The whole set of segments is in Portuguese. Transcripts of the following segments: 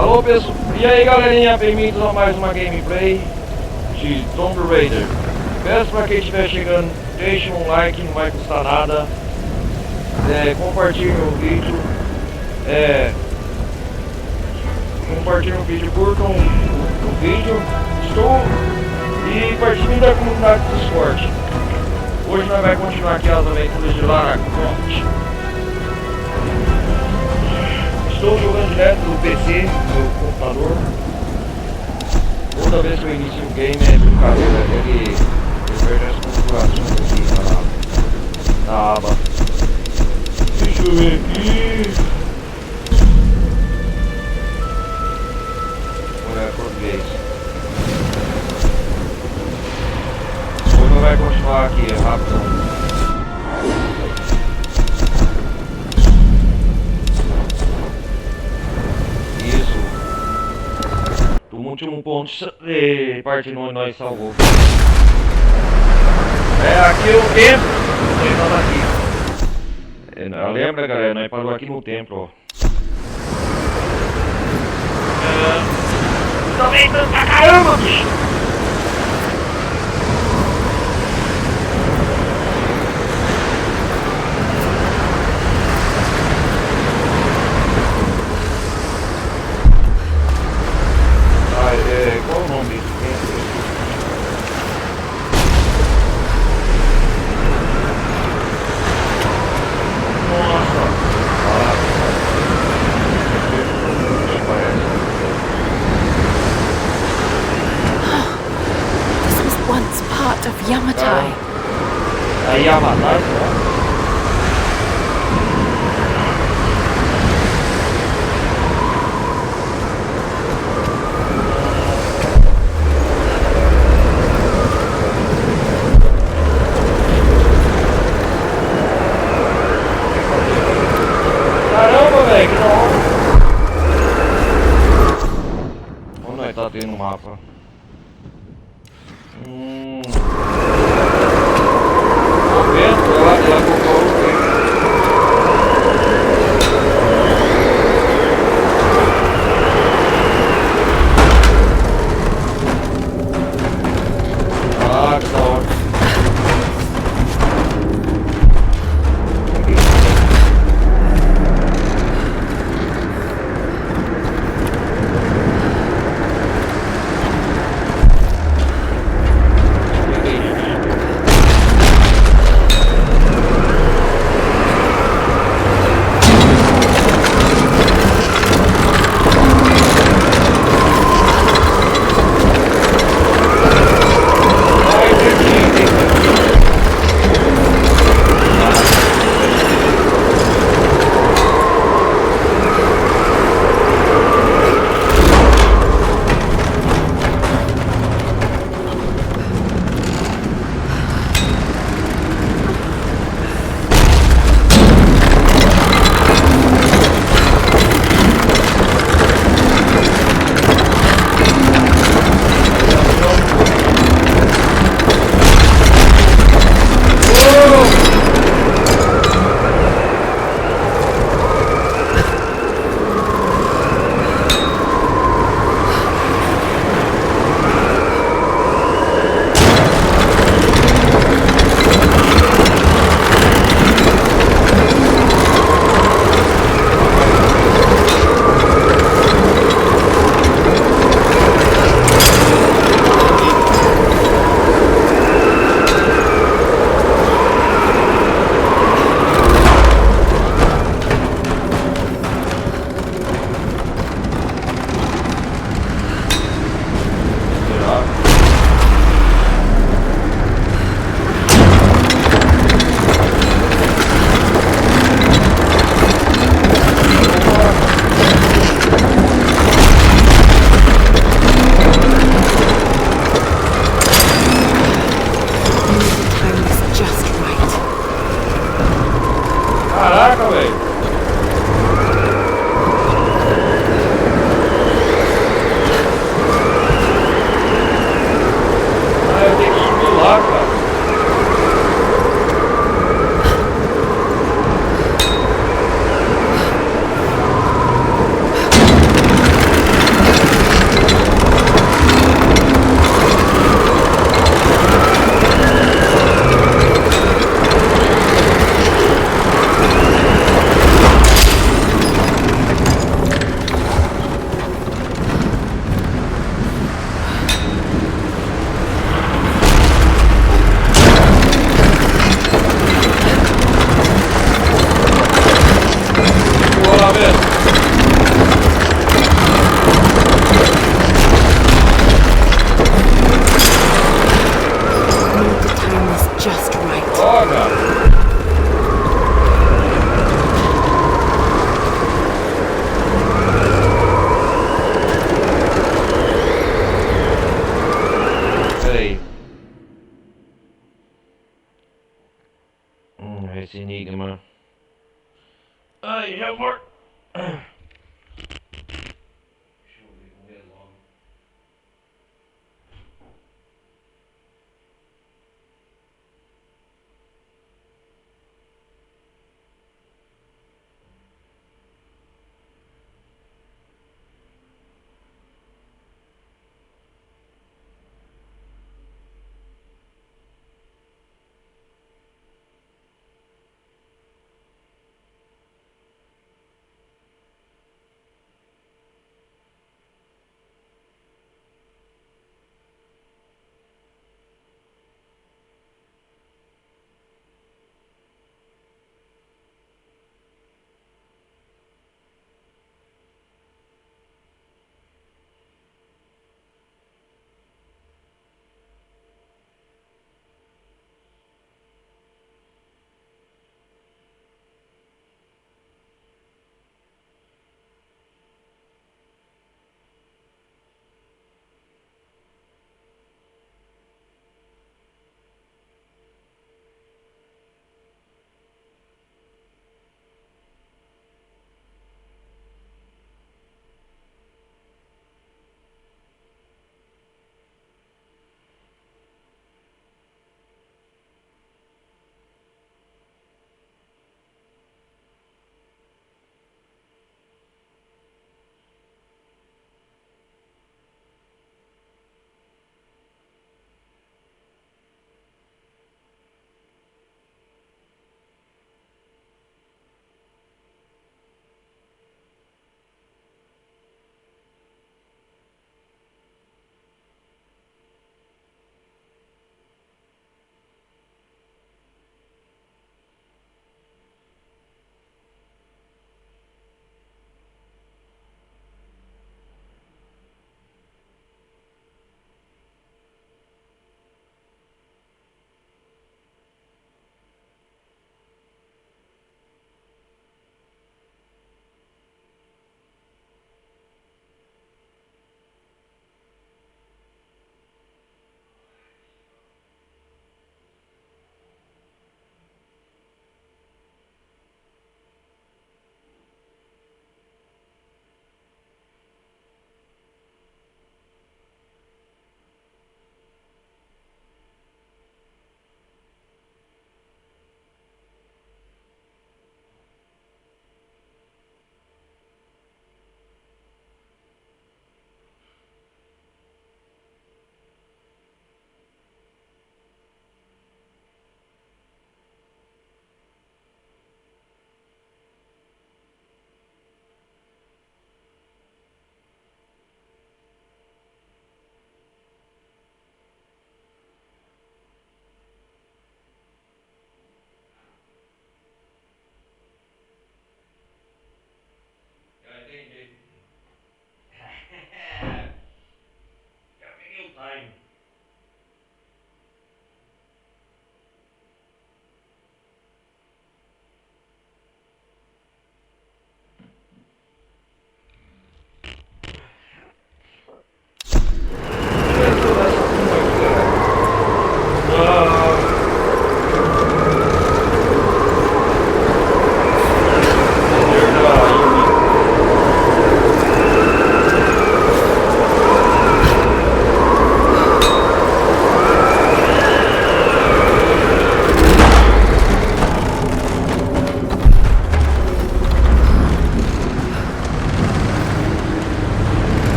Alô pessoal, e aí galerinha, bem-vindos a mais uma gameplay de Tomb Raider. Peço pra quem estiver chegando, deixe um like, não vai custar nada. Compartilhem o vídeo. Compartilhem o vídeo, curtam o vídeo. E participem da comunidade do Discord. Hoje nós vamos continuar aqui as aventuras de Lara. Estou jogando direto do PC, do computador. Toda vez que eu inicio o game é brincadeira, ele perde as configurações aqui na aba. Deixa eu ver aqui. Olha, português. Hoje vai continuar aqui, rápido. No último ponto de parte nós salvou. Aqui é o templo. Aqui. Lembra, galera? Nós parou aqui no templo, ó. Tô ventando pra caramba, bicho! Qual o nome desse templo? Nossa! This was once part of Yamatai. A Yamatai, né? Tá tendo no mapa. O vento, ela colocou o vento. Ah, que da hora.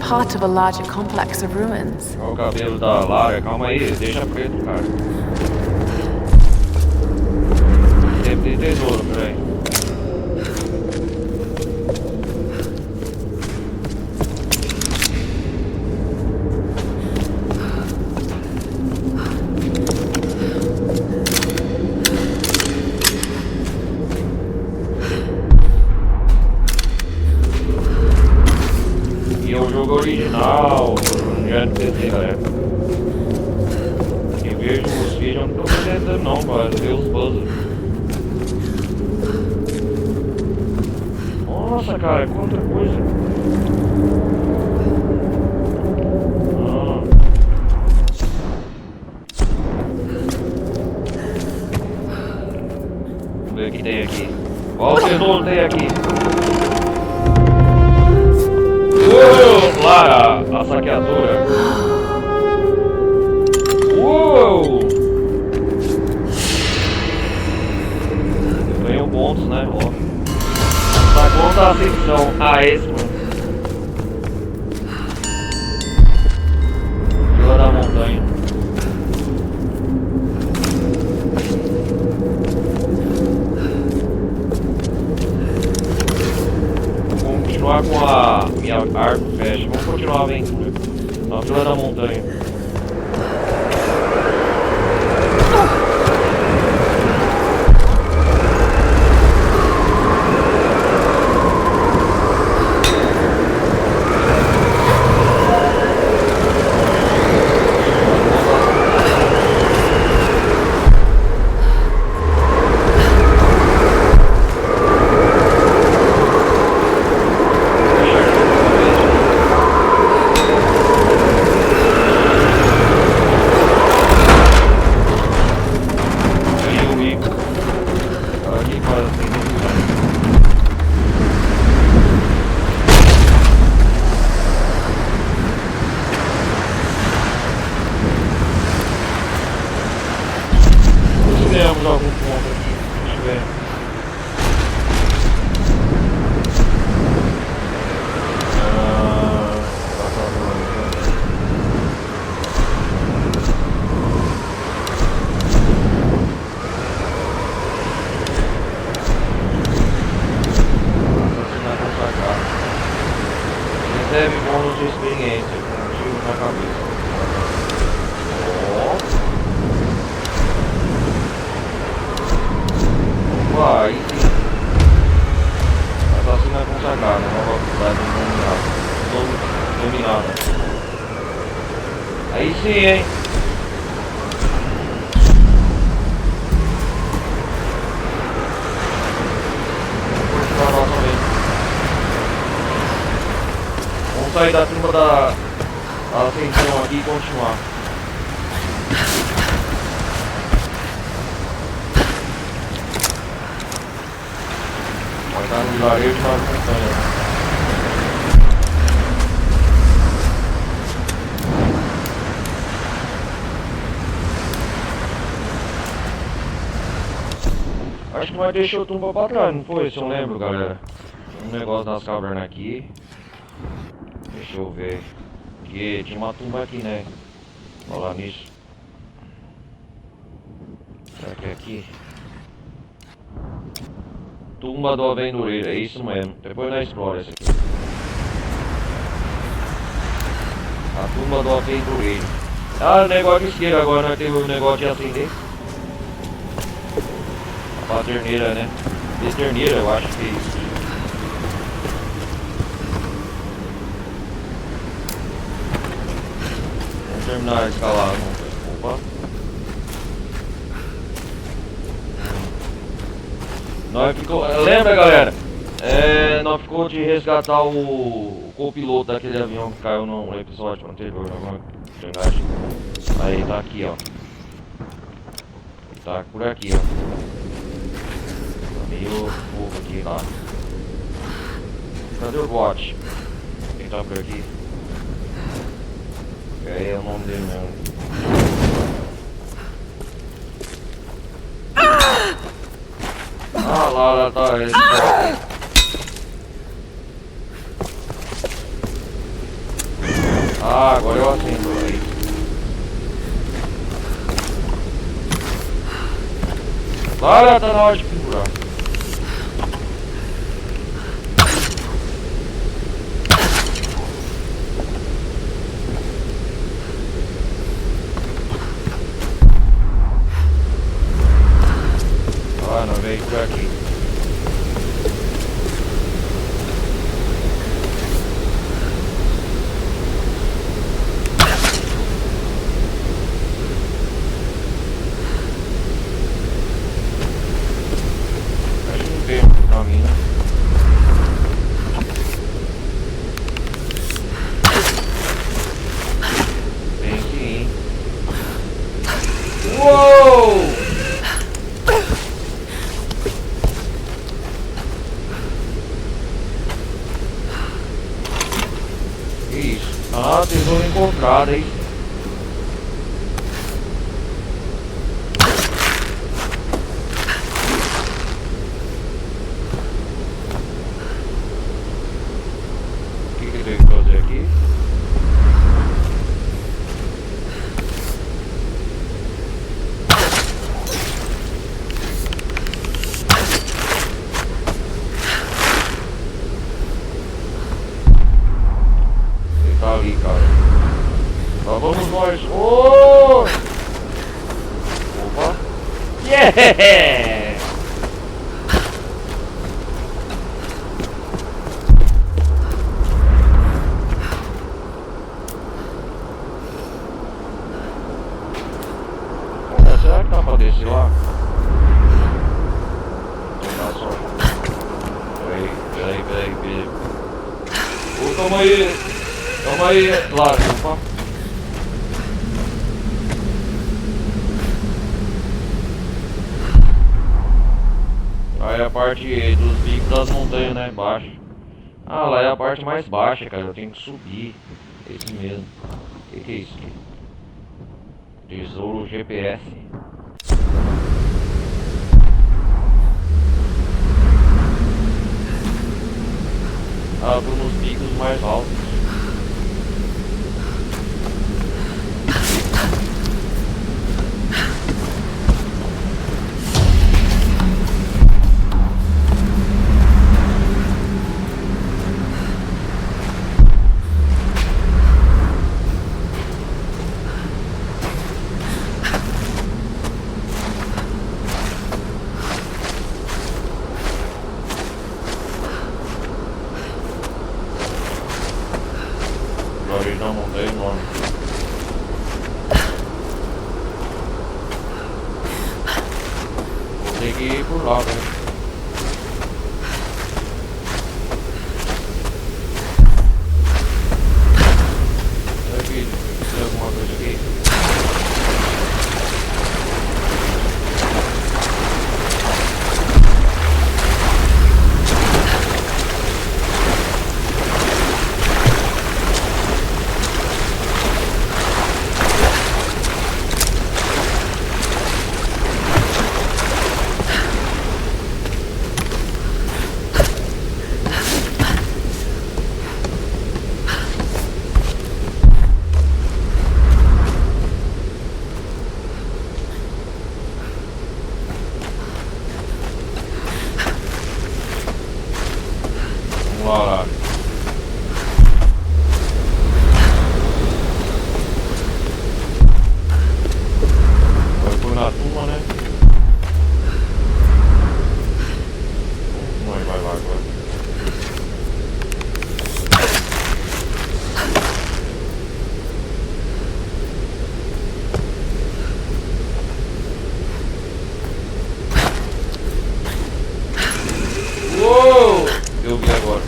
part of a larger complex of ruins. Olha o cabelo da Lara, calma aí, deixa preto, cara. Tem tesouro por aí. E é o jogo original, já no PC, galera. Eu vejo os vídeos, eu não tô tentando não, cara, ver os puzzles. Nossa, cara, quanta coisa. Vamos ver o que tem aqui. Olha o tesouro que tem aqui. Lara, a saqueadora. Uou! Ganhou pontos, né? Ó. Saguão da Ascensão. Ah, esse, mano. Vila da montanha. Vamos continuar com a minha arco fecha. Vamos continuar a aventura. Na Vila da montanha. Temos algum ponto aqui, deixa eu ver. Recebe bônus de experiência com um tiro na cabeça. Aí sim. Assassina consagrada, nova cidade dominada. Aí sim, hein? Vamos continuar novamente. Vamos sair da tumba da ascensão aqui e continuar. Tá no vilarejo de uma montanha. Acho que nós deixou a tumba pra trás, não foi? Se eu lembro, galera. Tem um negócio nas cavernas aqui. Deixa eu ver. Porque tinha uma tumba aqui, né? Falar nisso. Será que é aqui? Tumba do aventureiro, é isso mesmo. Depois nós explora essa aqui. A tumba do aventureiro. Ah, o negócio de esquerda agora, nós temos o negócio de acender. A paterneira, né? Peterneira, eu acho que é isso. Vamos terminar de escalar. Opa. Nós ficou, lembra, galera? Nós ficou de resgatar o copiloto daquele avião que caiu no episódio anterior. Aí tá aqui, ó. Tá por aqui, ó. Tá meio fogo aqui lá. Cadê o bot? Quem tá por aqui? É o nome dele mesmo. Ah, Lara tá esse cara. Ah, agora eu acendo aí. Lara, tá na hora de pendurar. Ah, não veio por aqui. Acho que não tem um caminho. Tem sim. Uou! Que isso? Ah, tesouro encontrado, hein? O que eu tenho que fazer aqui? Ele tá ali, cara. Lá vamos nós. Oh! Opa! Yeah! Cara, será que dá pra descer lá? Tentar só. Peraí. Ô, calma aí, Lara, opa. Aí a parte dos picos das montanhas, né, baixo. Ah, lá é a parte mais baixa, cara, eu tenho que subir. Esse mesmo. Que é isso aqui? Tesouro GPS. Ah, tô nos picos mais altos. Agora eles não montanha enorme. Vou ter que ir por lá, né? Será que tem alguma coisa aqui? Vamos lá, Lara. Agora foi na tumba, né? Vai lá agora. Uou! Eu vi agora.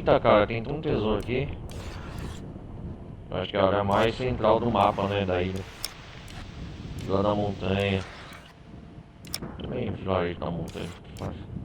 Eita, cara, tem um tesouro aqui. Acho que é a área mais central do mapa, né, da ilha. Lá na montanha. Também vilarejo na montanha. Fácil.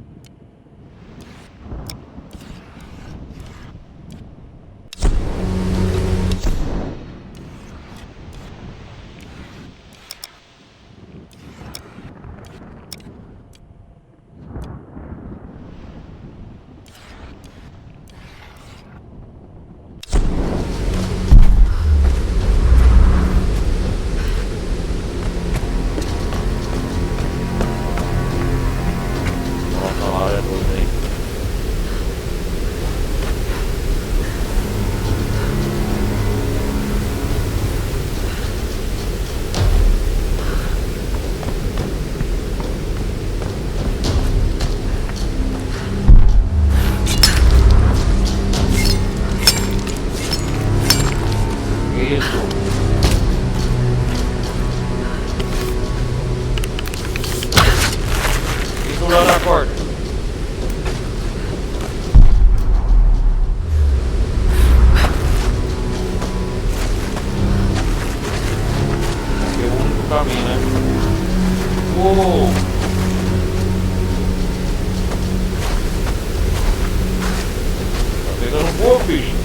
Nossa, a Lara é doida aí. Que isso? Segurando a corda. Aqui é o único caminho, né? Uou! Tá pegando fogo, bicho.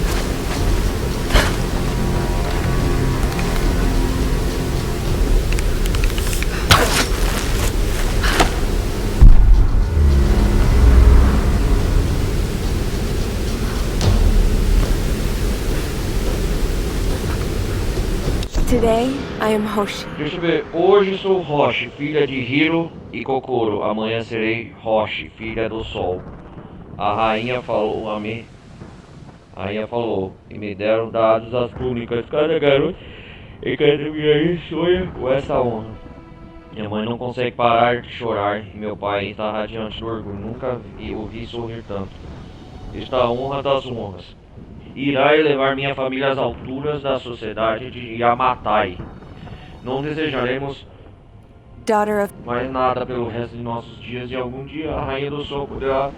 Today, I am Hoshi. Deixa eu ver. Hoje sou Hoshi, filha de Hiro e Kokoro. Amanhã serei Hoshi, filha do Sol. A rainha falou a mim. A rainha falou. E me deram dados as túnicas. Cada garoto e cada mulher sonha com essa honra. Minha mãe não consegue parar de chorar. E meu pai está radiante do orgulho. Nunca o vi sorrir tanto. Está a honra das honras. Irá elevar minha família às alturas da sociedade de Yamatai. Não desejaremos Daughter of mais nada pelo resto de nossos dias e algum dia a Rainha do Sol poderá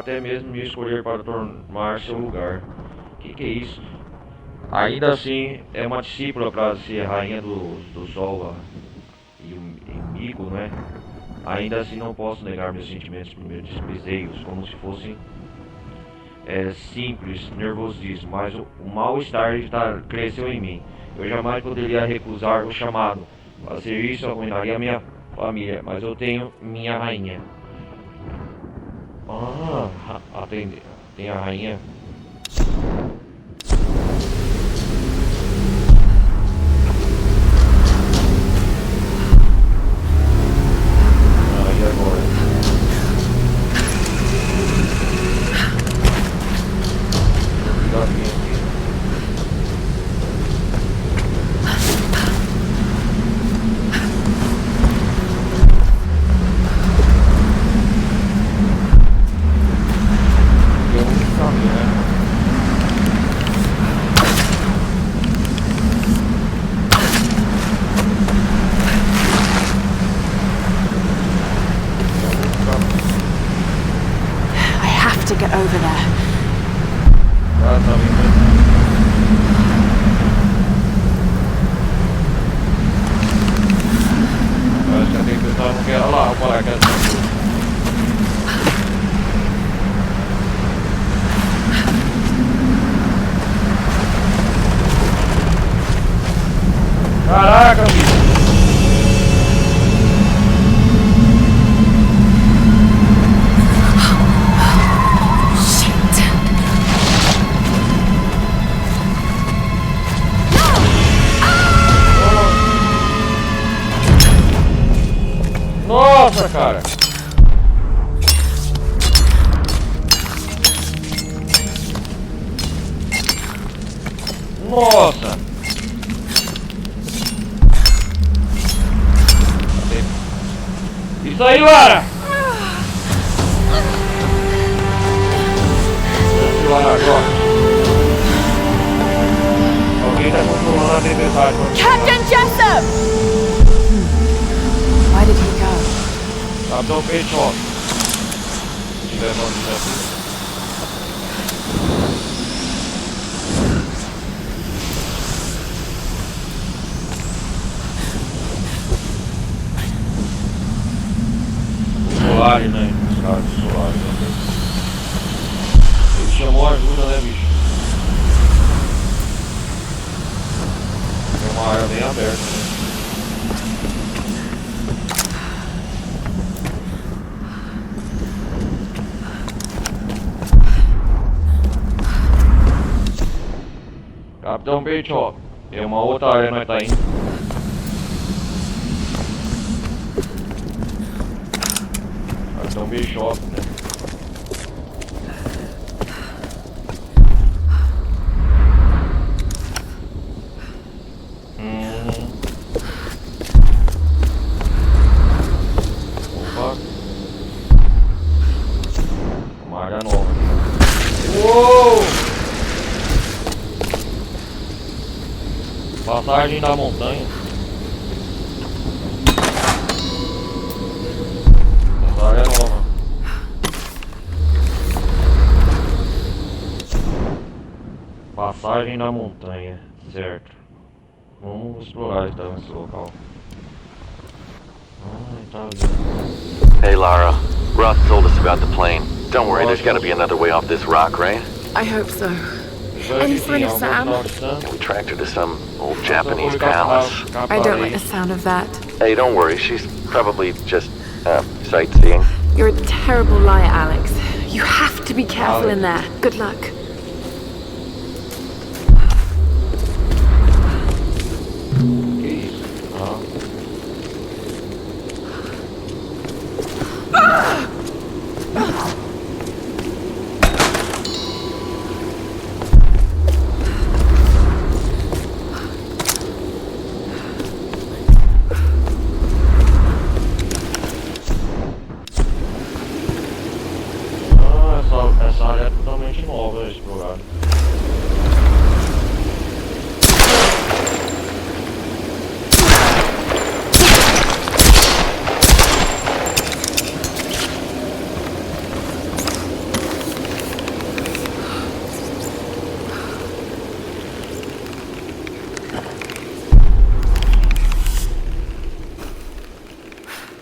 até mesmo me escolher para tomar seu lugar. Que é isso? Ainda assim é uma discípula para ser Rainha do Sol e Himiko, né? Ainda assim não posso negar meus sentimentos primeiros desejos, como se fossem simples, nervosismo, mas o mal-estar cresceu em mim. Eu jamais poderia recusar o chamado. Fazer isso arruinaria minha família, mas eu tenho minha rainha. Tem a rainha. E agora? I have to get over there. Acho que tem que pensar no que era lá, o paraquedas. Caraca, bicho! Nossa, cara! Nossa! Isso aí, Lara! Lara agora. Alguém tá controlando a tempestade. Captain Jessup! Why did he go? Capitão Peixoto. tiver bandido aqui. Solares, né? Os caras de solares, né? Ele chamou ajuda, né, bicho? Tem uma área bem aberta, né? Capitão Peixe, tem uma outra área que nós tá indo. Capitão Peixe, né? Opa. Uma área nova. Uou! Passagem da montanha. Essa área é nova. Passagem da montanha, certo. Vamos explorar então esse local. Tá ali. Hey Lara, Roth told us about the plane. Don't worry, there's gotta be another way off this rock, right? I hope so. Any sign of Sam? We tracked her to some old Japanese palace. I don't like the sound of that. Hey, don't worry, she's probably just, sightseeing. You're a terrible liar, Alex. You have to be careful in there. Good luck. Que isso? Essa área é totalmente nova a explorar.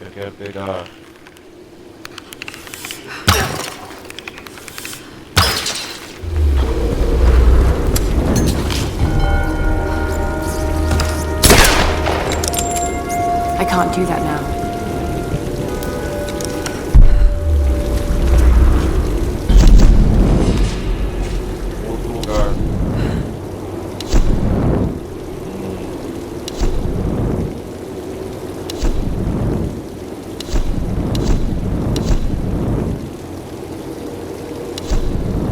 Eu quero pegar. I can't do that now. Outro lugar.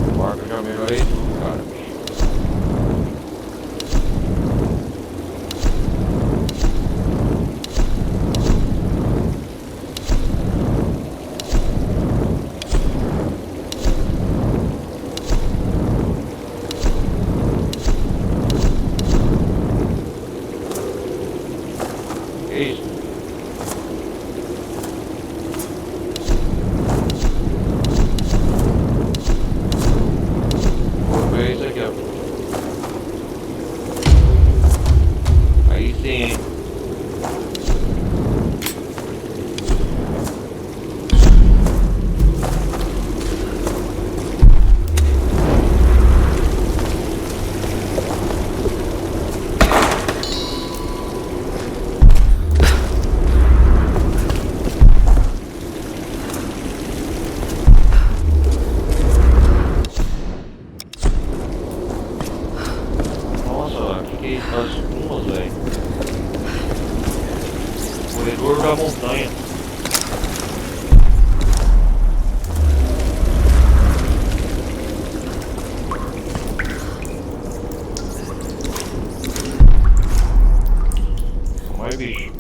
O barco já melhorei tudo, cara. Que isso? Vou ver isso aqui, ó. Aí sim, hein? Nossa, que é isso? As plumas, velho. Corredor da montanha. Calma aí, bicho.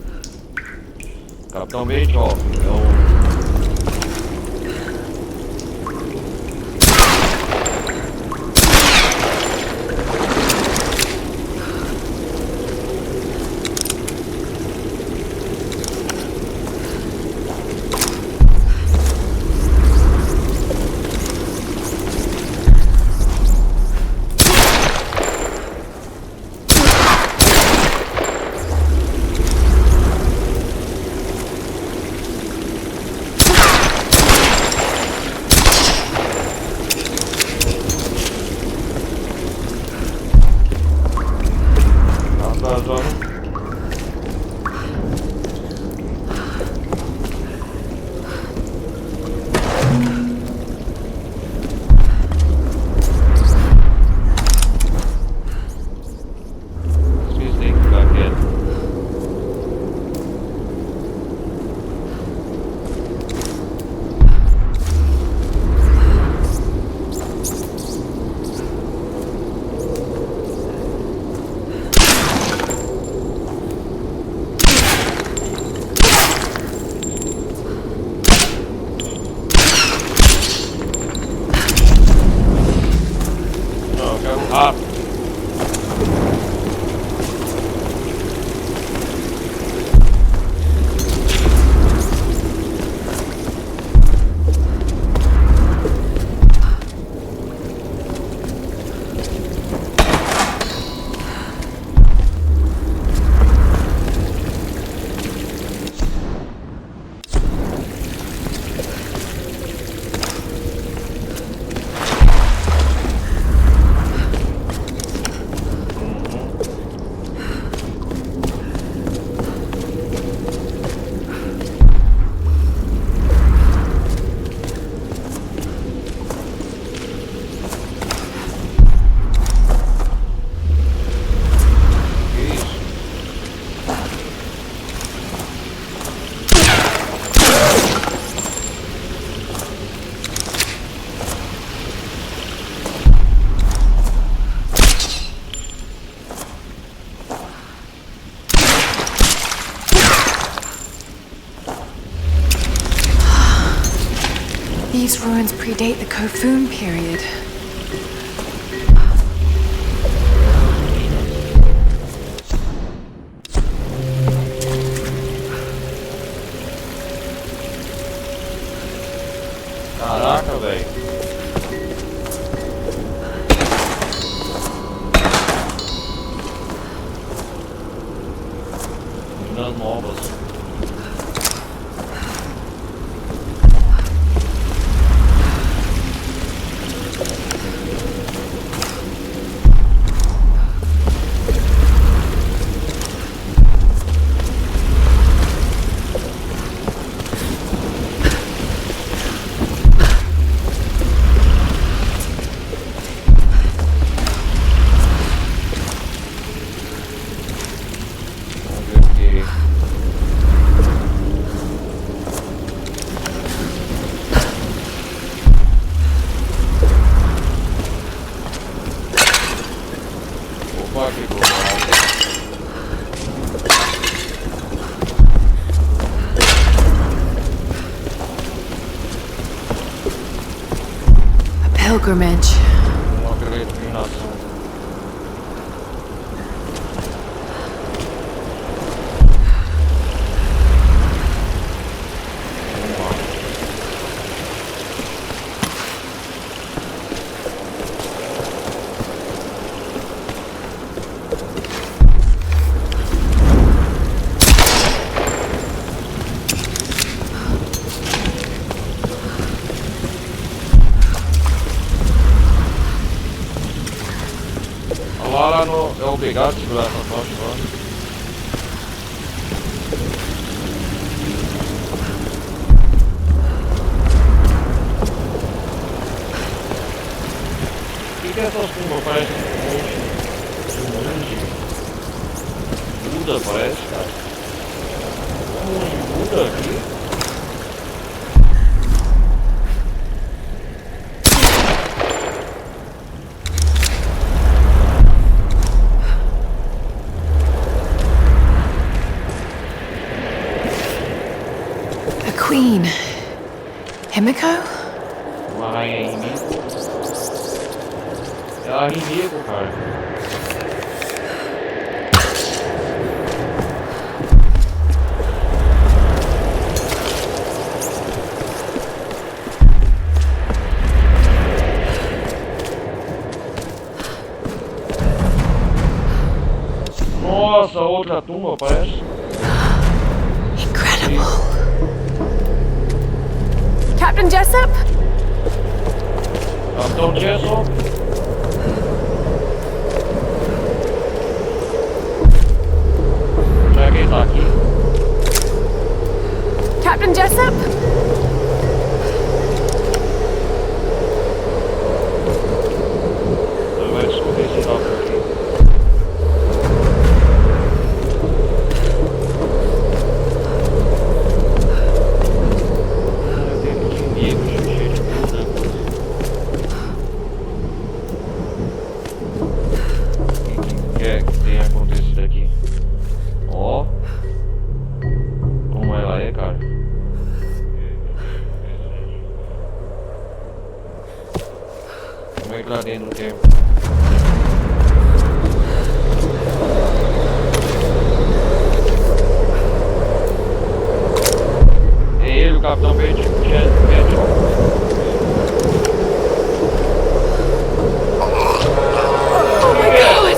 Capitão Bait, ó. É o... vazando. Vocês têm que ficar quieto. Não, eu quero rápido. These ruins predate the Kofun period. Caraca, velho. Minas novas. Pilgrimage. Uma peregrinação. A Lara é obrigada a segurar essa tocha agora. O que é essas tumbas? Parece um monge. Buda parece, cara. Um monge Buda aqui. Queen. Himiko? Uma rainha Himiko. É a Himiko, cara. Nossa, outra tumba parece. Incredible. Captain Jessup? Capitão Jessup. Captain Jessup? Eu vou descobrir esse dá por aqui. Tem aqui de Himiko, cheio de tudo, O que tem acontecido aqui? Ó. Como ela é, cara? Como é que lá dentro do templo? É ele, o capitão vento.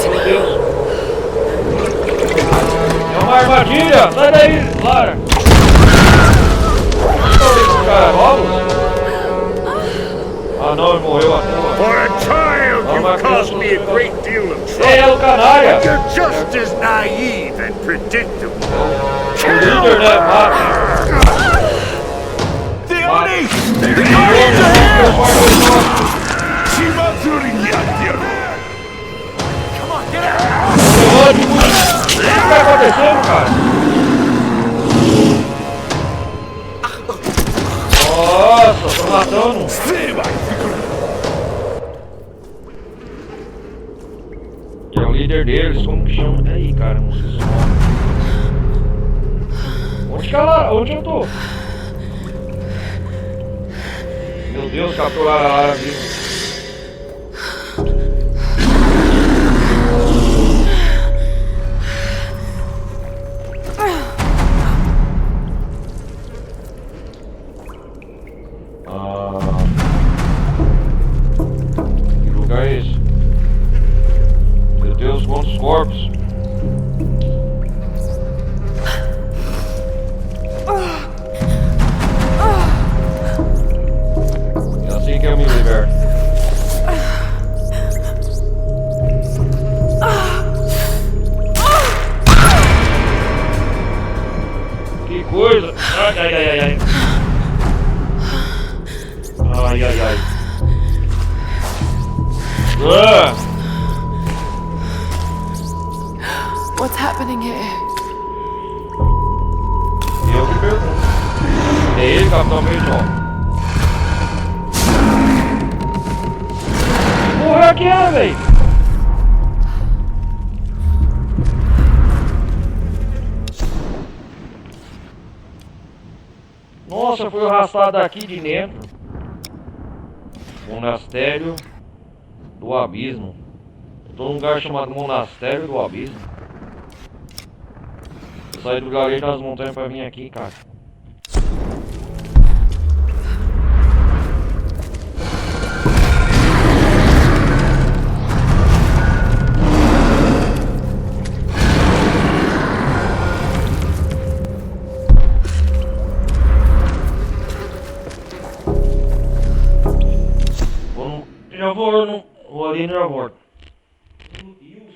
Meu Deus! É uma armadilha! Sai daí, Lara! Cara, logo? Ah não, ele morreu à toa. For a child, you've caused me a great deal of trouble. É o canária! But you're just as naive and predictable. O líder, né? Mata! The Oni! Come on, get out! O que tá acontecendo, cara? Nossa, tô matando! E é o líder deles, como que chama? Aí, cara, não sei se é o nome. Onde que ela? Onde eu tô? Meu Deus, capturaram a Lara viva. Que lugar é esse? Meu Deus, quantos corpos! É assim que eu me liberto. Que coisa! Ai, ai, ai, ai, ai. Ai, ai, ai. Ah! What's happening here? Eu que pergunto. É ele, capitão Major. Que porra é que é, véi? Nossa, foi arrastado daqui de dentro. Monasterio do Abismo. Eu tô num lugar chamado Monasterio do Abismo. Eu saí do garejo das montanhas pra vir aqui, cara. Vou ali e já volto. Meu Deus.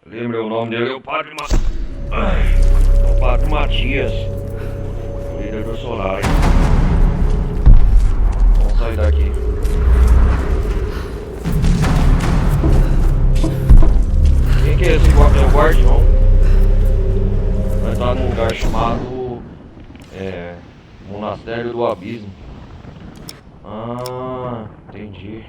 Lembra o nome dele? É o Padre o Padre Matias. Líder do Solar. Vamos sair daqui. Quem que é esse é o guardião? Vai estar num lugar chamado Monasterio do Abismo. Ah, entendi.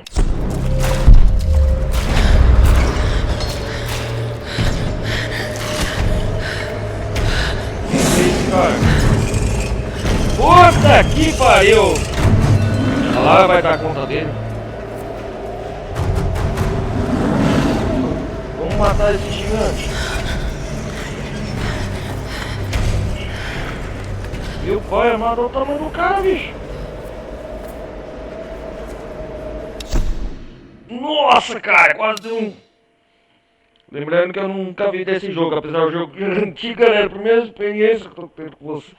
Quem que é esse cara? Puta que pariu! A Lara vai dar conta dele. Vamos matar esse gigante. Meu pai amado, olha o tamanho do cara, bicho. Nossa, cara, quase deu um... Lembrando que eu nunca vi desse jogo, apesar do jogo antigo, galera. Primeira experiência que eu tô tendo com vocês,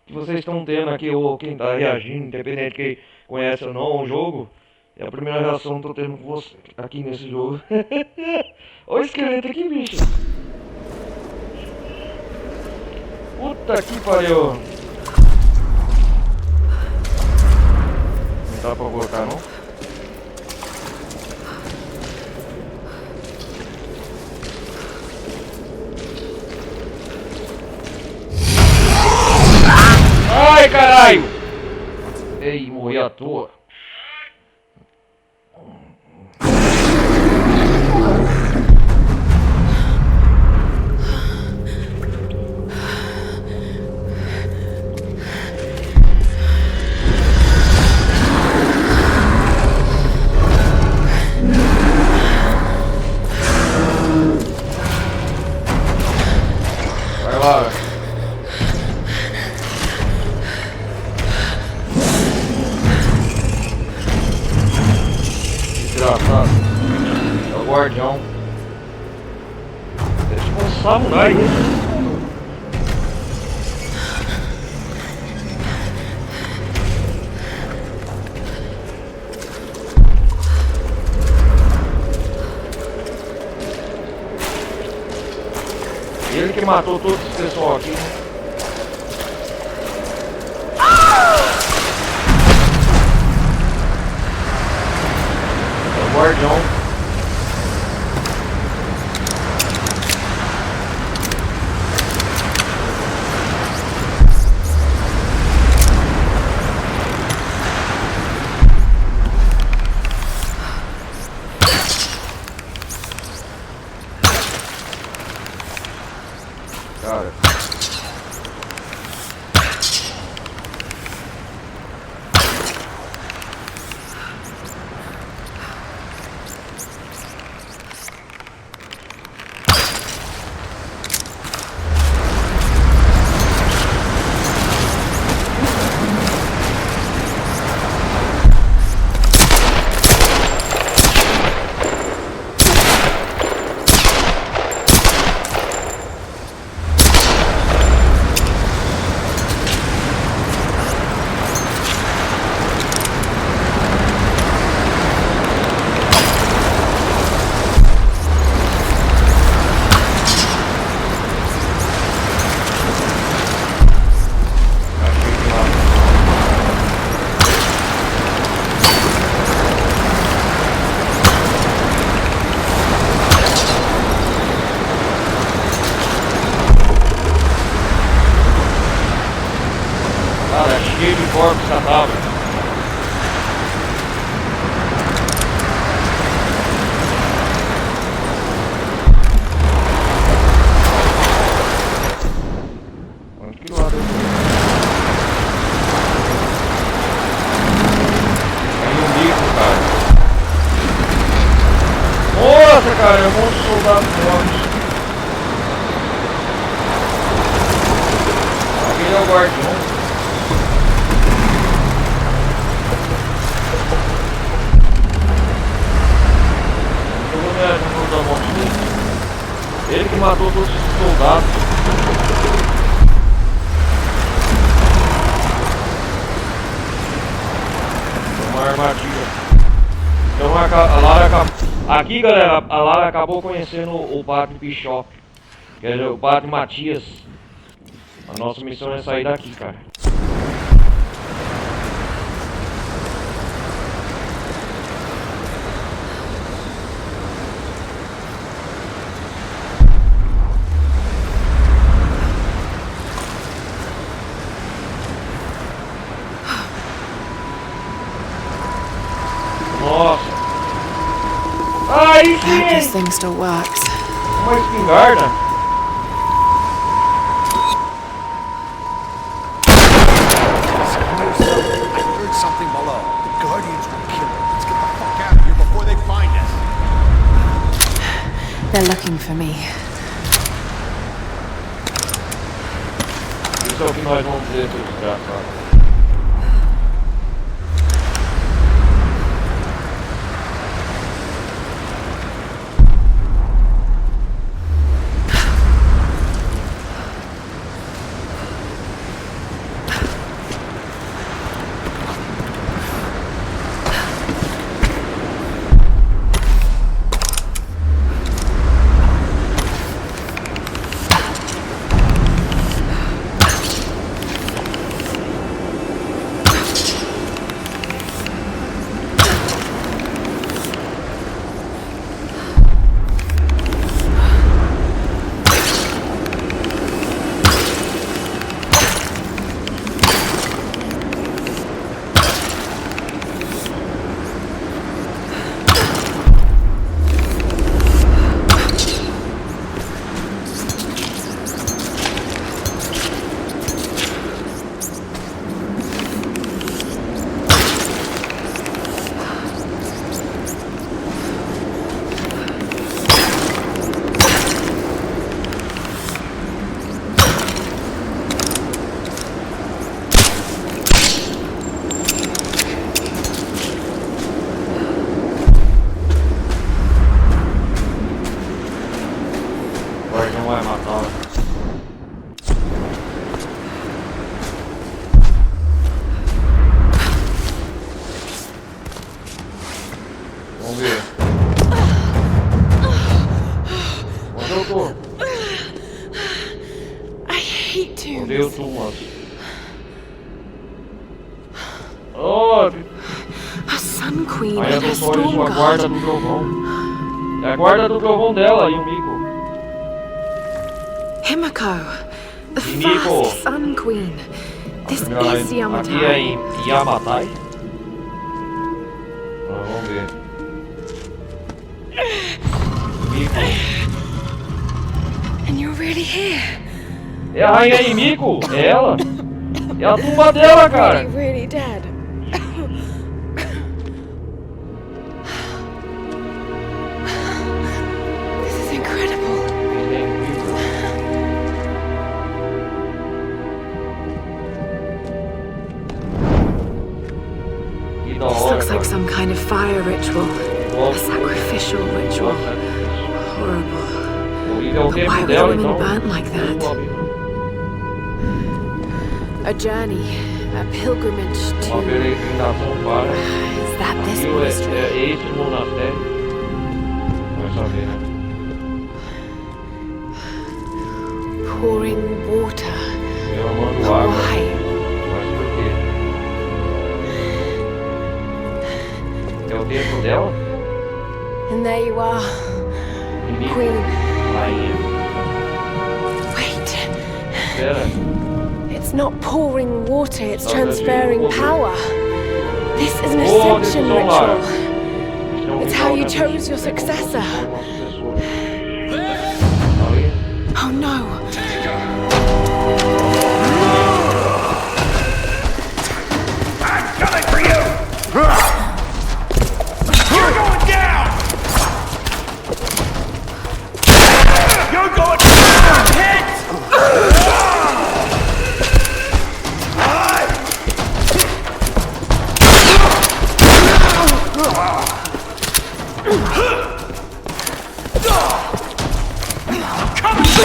que vocês estão tendo aqui, ou quem tá reagindo, independente de quem conhece ou não o jogo. É a primeira reação que eu tô tendo com você aqui nesse jogo. Olha o esqueleto aqui, bicho. Puta que pariu. Não dá pra botar, não? Ai, caralho! Ei, morri à toa. Vai lá. Desgraçado. É o guardião. É tipo um samurai isso. Ele que matou todo esse pessoal aqui, né? É o guardião. Cara. Cheio de corpos cadáveres. Onde que lado Tem um bico, cara. Nossa, cara, é um monte de soldados mortos. Aquele é o guardião. Ele que matou todos os soldados. Uma armadilha. Então a Lara acabou. Aqui, galera, a Lara acabou conhecendo o padre Bishop, que é o padre Matias. A nossa missão é sair daqui, cara. Nossa! Aí I hope this sim! thing still works. Uma espingarda! I heard something below. The Guardians will kill it. Let's get the fuck out of here before they find us. They're looking for me. Isso é o que nós vamos ver, seus desgraçados. Vamos ver. Onde eu tô? I hate tombs. Odeio tumbas. Oh! A sun queen Aí and her eu só isso, storm a guarda guard. do trovão. É a guarda do trovão dela, Yumiko. Himiko, the Himiko. first sun queen. This is Aqui é Yamatai. em Yamatai. Vamos ver. Himiko. And you're really here. É a rainha Himiko? É ela? É a tumba dela, cara. Really, really dead. This is incredible. Que da This hora, looks like cara. some kind of fire ritual. A sacrificial ritual. Horrible. É o But tempo why were the dela, women então. burnt like that? A journey, a pilgrimage Uma to... peregrinação para. Is that this Aquilo monastery? é esse monastério. Vai saber, né? Pouring water. Derramando But água. why? Mas por quê? É o tempo dela? And there you are, Himiko. Queen. Rainha. Wait, Espera. it's not pouring water, it's Tá transferring descendo power. This is an Oh, ascension decisão, Lara. ritual. Então, It's how you então, chose your successor. Ali. Oh no, I'm coming for you! You're going down! You're going down! Hit! Coming!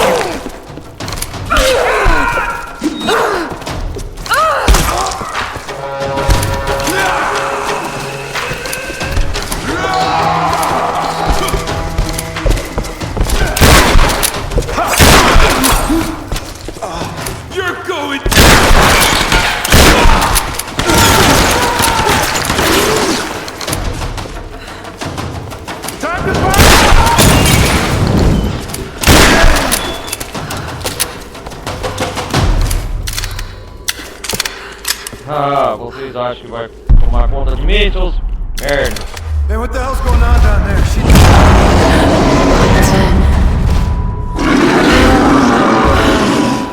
Ah, vocês acham que vai tomar conta de mim, seus merda? Hey, what the hell's going on down there?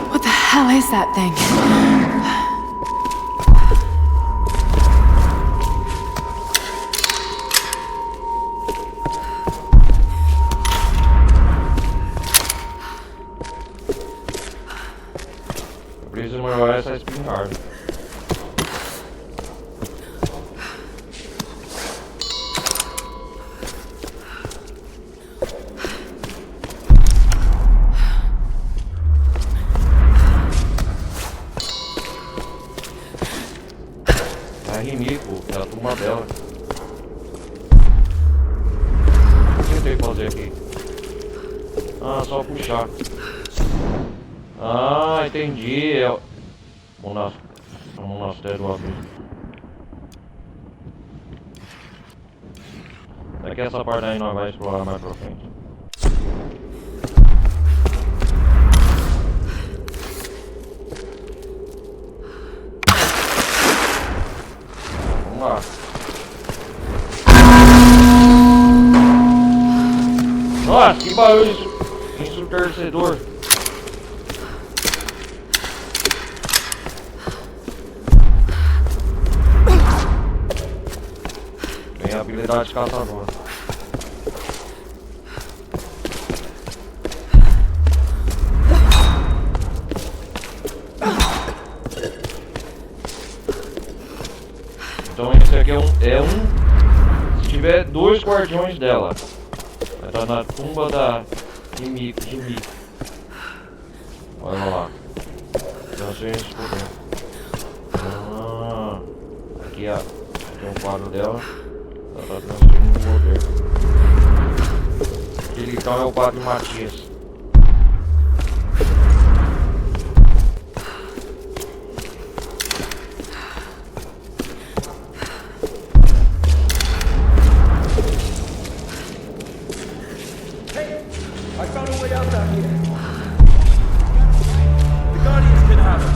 What the hell is that thing? Eu preciso melhorar essa espingarda. A Himiko, é a tumba dela. O que eu tenho que fazer aqui? Ah, só puxar. Ah, entendi. É o Monasterio do Abismo. Daqui essa parte aí nós vamos explorar mais pra frente. Vamos lá. Nossa, que barulho ensurdecedor. Tem habilidade de caçador. Então esse aqui é um. Se tiver dois guardiões dela, vai estar na tumba da Himiko. Olha lá. Transferência de poder. Ah, aqui tem um quadro dela. Ela está transferindo o poder. Aquele então é o quadro de Matias. I found a way out down here. The Guardians can have it.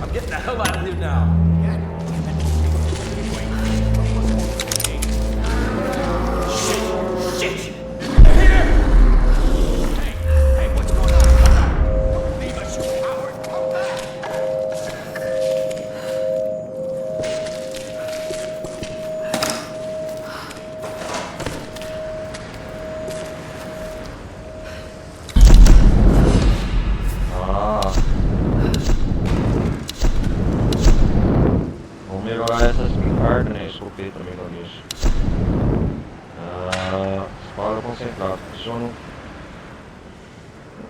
I'm getting the hell out of here now. Shit! They're here! Hey, what's going on? Come back! Don't leave us, you coward! Come back! Vamos melhorar essas espingarda, né? Escopeta melhor nisso. Espada concentrada. Funciona.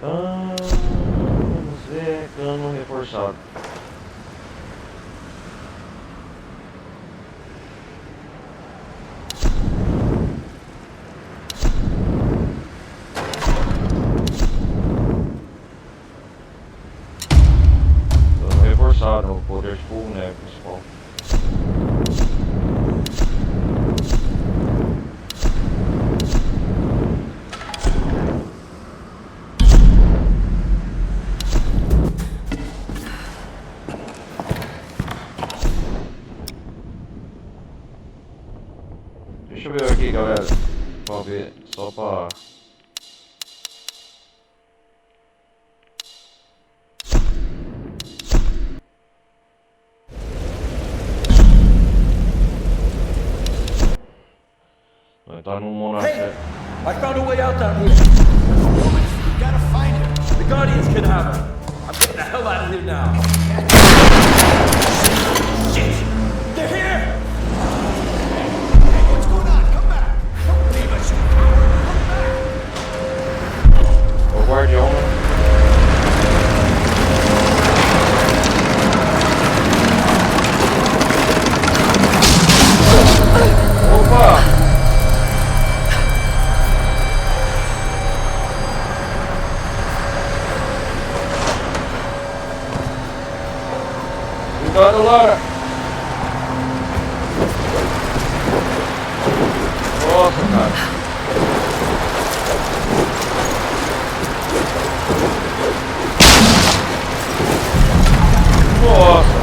Vamos ver. Cano reforçado. Cano reforçado no poder de fogo, né? Principal. Deixa eu ver aqui, galera. Pra ver, só pra... Vai estar no Monasterio. I found a way out down here. You gotta find him. The Guardians can have it. I'm getting the hell out of here now. Shit! They're here! Hey, what's going on? Come back! Don't leave us, you coward! Come back! O guardião. Opa! Cuidado, Lara! Nossa, cara! Nossa!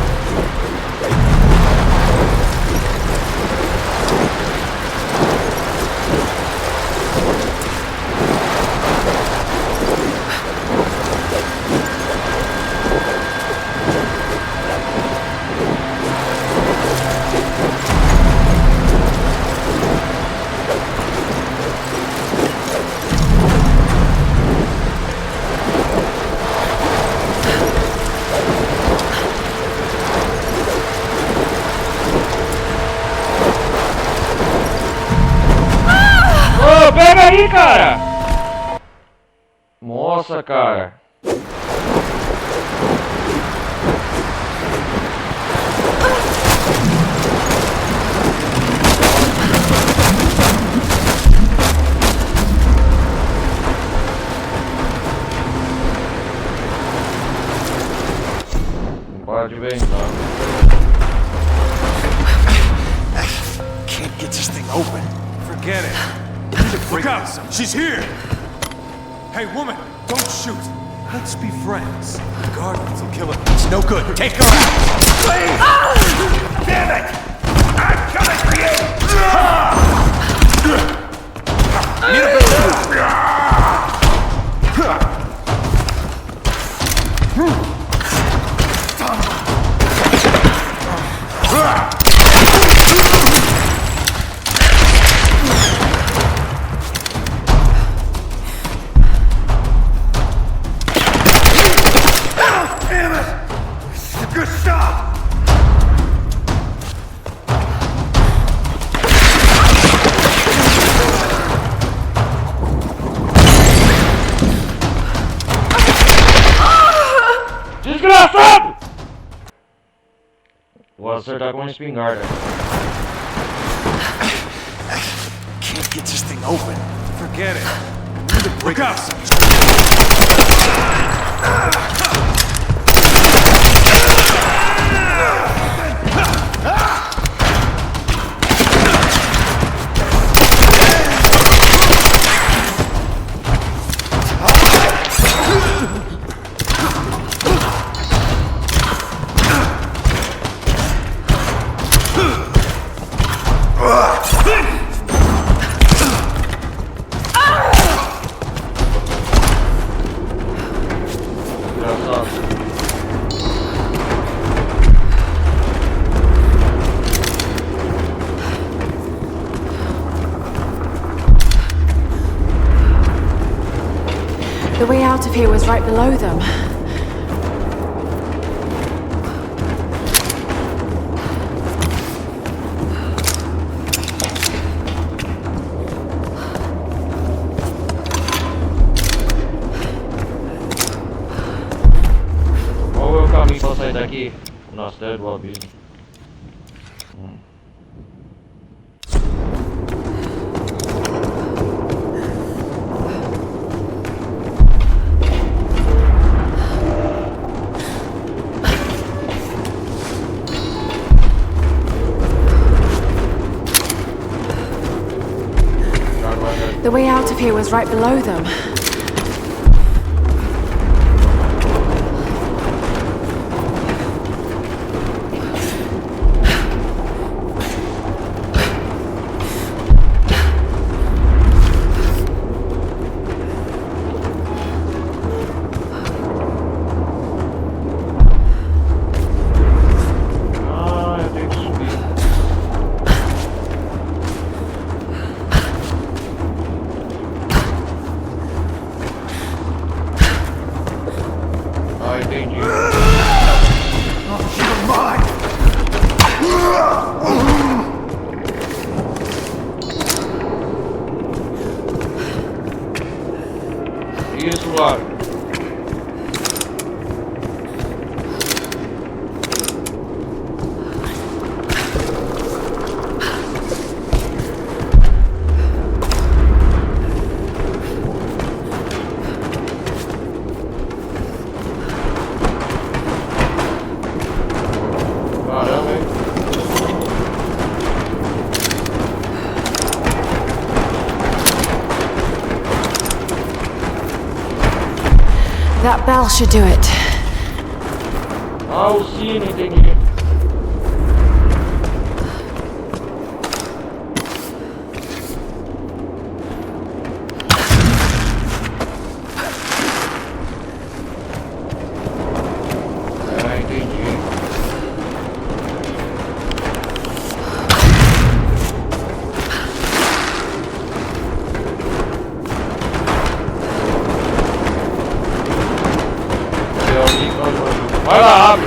aí, cara! Nossa, cara. Não pode inventar. Can't get this thing open. Forget it. Look out! She's here! Hey, woman, don't shoot. Let's be friends. The Guardians will kill her. It's no good. Take her out! Please! Damn it! I'm coming for you! Need a bit of Desgraçado! Vou acertar com uma espingarda. Can't get this thing open. Forget it. Look out! The way out of here was right below them. Qual é o caminho para sair daqui? O Monasterio do Abismo. The way out of here was right below them. Eu tenho que subir. Entendi. Isso, Lara. That bell should do it. Ah, o sino, entendi. Entendi. Vai lá, abre.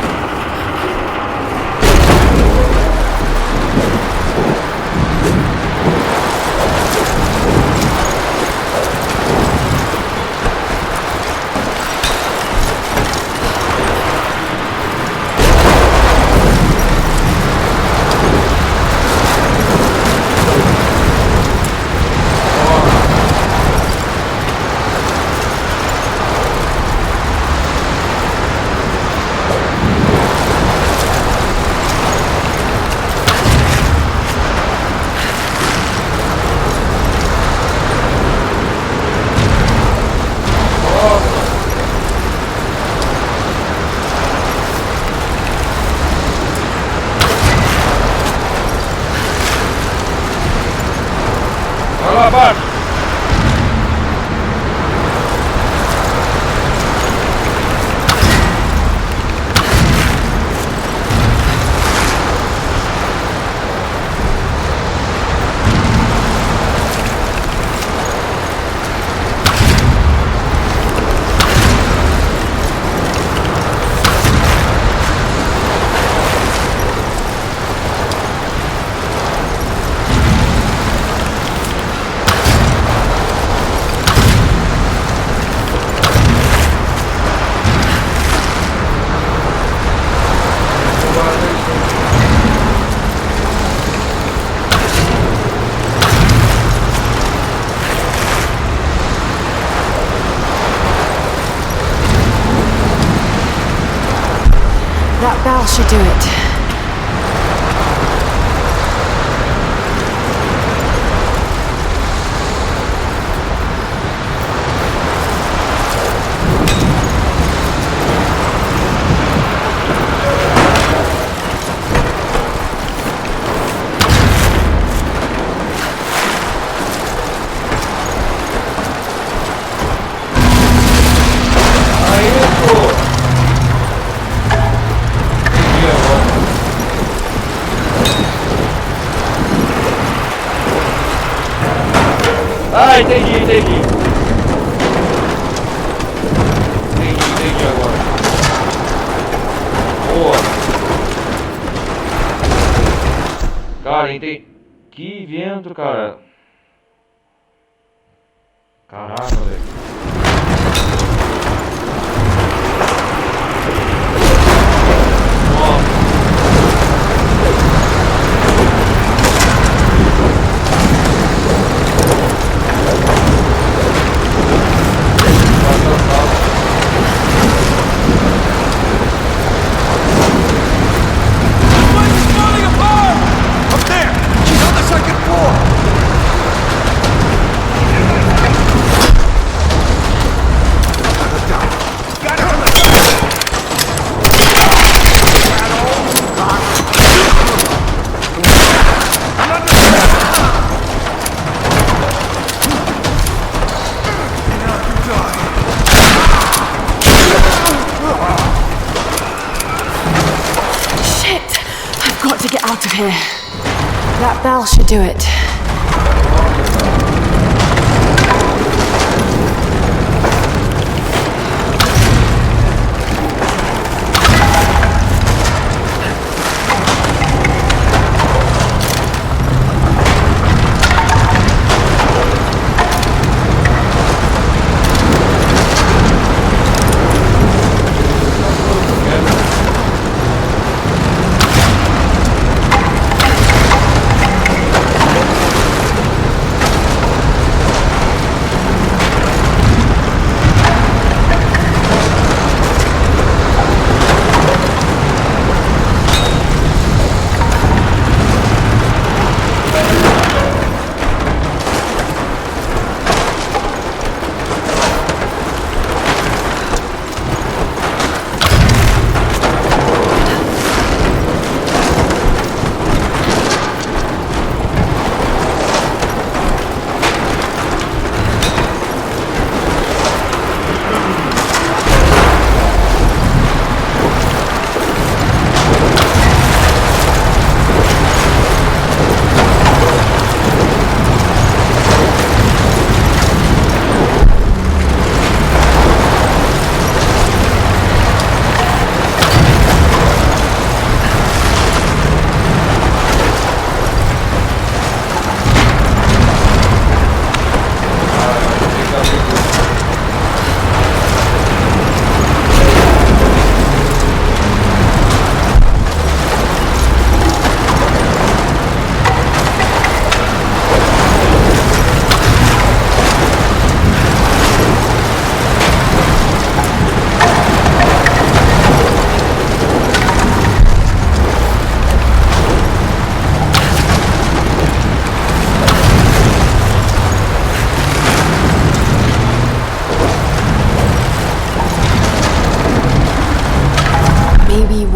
That bell should do it. Ah, entendi. Entendi agora. Boa. Cara, entendi. Que vento, cara. Caraca, velho. Out of here. That bell should do it.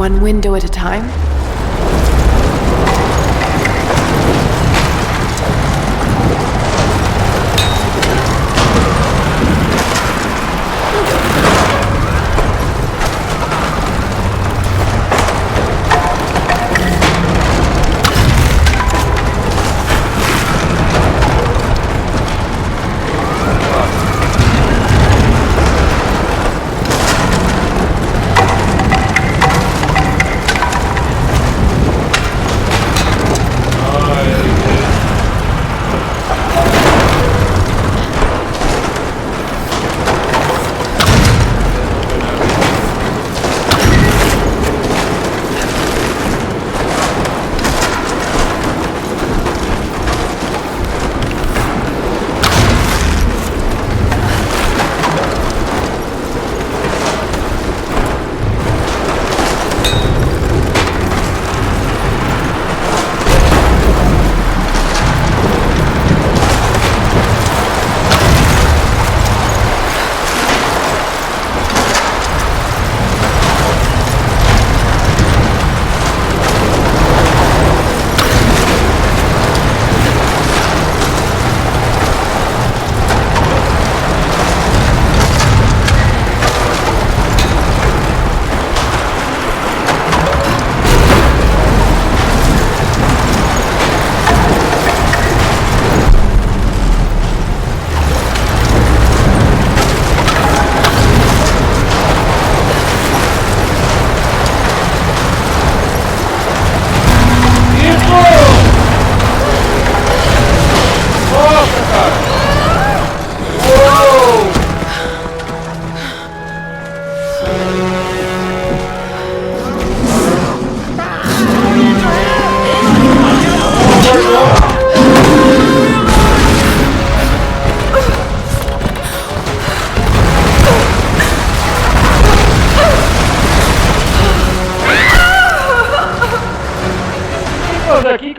One window at a time?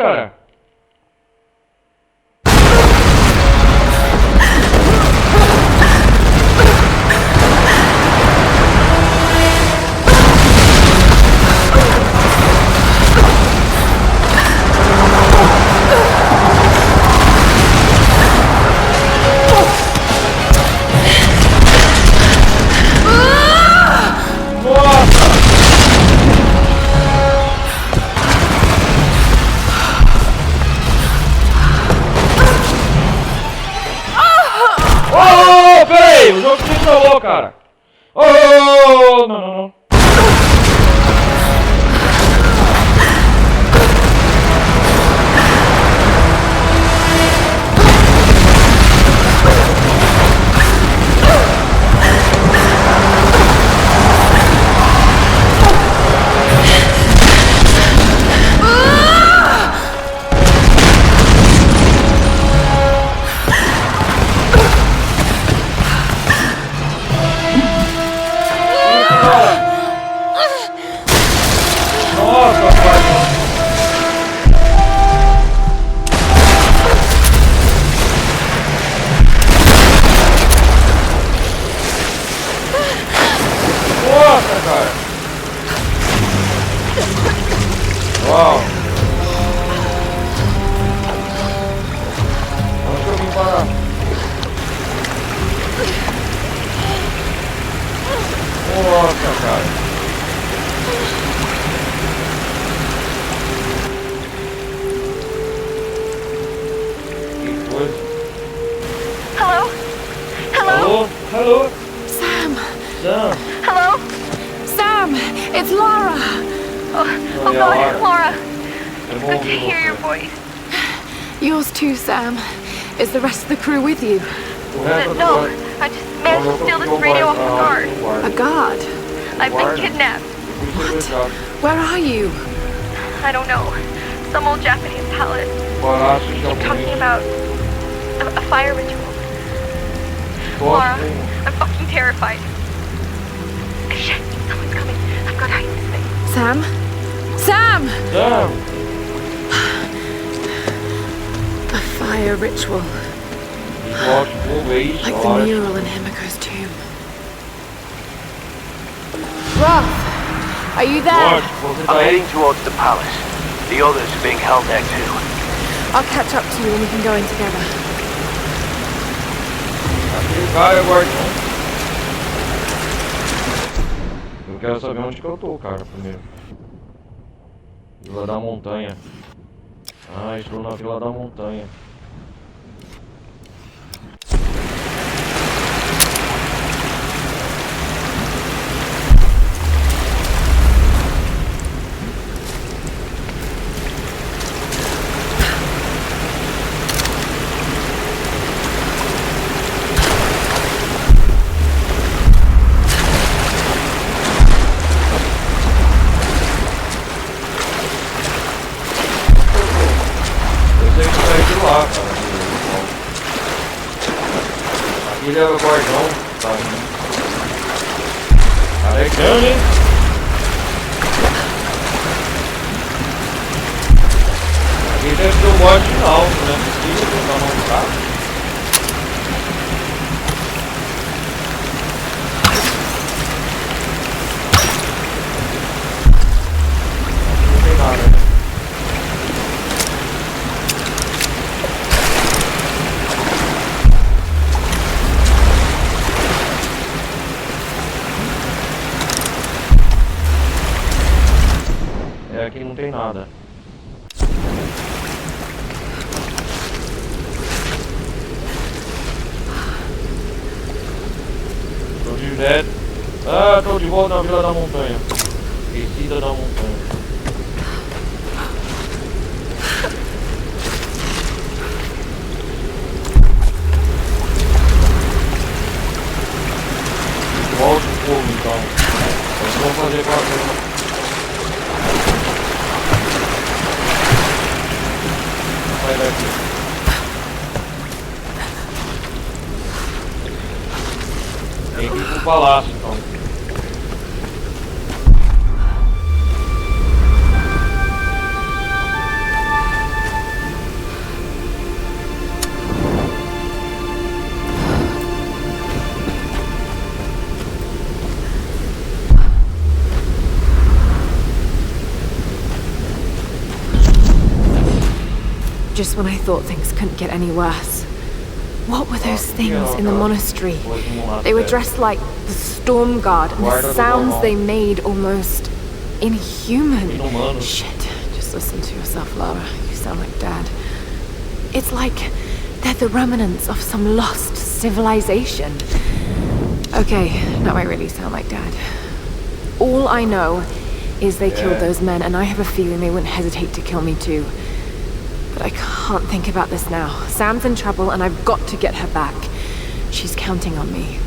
cara? O jogo te trollou, cara. Oh, não. Uau! Onde eu vim parar? Nossa, cara! Que coisa! Hello? Hello? Hello? Sam! Sam! Hello? Sam! It's Lara! Oh yeah, God, Lara. Eu vou Good to ouvir hear your você. voice. Yours too, Sam. Is the rest of the crew with you? O resto No, do I just managed to steal this radio off the guard. A guard? I've been kidnapped. Where are you? I don't know. Some old Japanese palace. Keep talking about a fire ritual. Lara, I'm fucking terrified. Shit, someone's coming. I've got to hide this thing. Sam? Sam! Sam! A fire ritual. Like the mural in Himiko's tomb. Roth! Are you there? I'm heading towards the palace. The others are being held there too. I'll catch up to you and we can go in together. Eu quero saber onde que eu tô, cara, primeiro. Vila da Montanha. Ah, estou na Vila da Montanha. Ele é o guardão, tá? Cara, é grande, hein? Aqui deve ser o boss final, né? Possível tentar montar. Aqui não tem nada, né? Aqui não tem nada. Tô de direto. Ah, tô de volta na Vila da Montanha. Descida da montanha. Volta o fogo então. Vamos fazer com a sai daqui. Tem que ir pro palácio então. just when I thought things couldn't get any worse. What were those things in the monastery? They were dressed like the storm guard, and the sounds they made almost inhuman. Shit, just listen to yourself, Lara. You sound like Dad. It's like they're the remnants of some lost civilization. Okay, now I really sound like Dad. All I know is they killed those men, and I have a feeling they wouldn't hesitate to kill me too. But I can't think about this now. Sam's in trouble, and I've got to get her back. She's counting on me.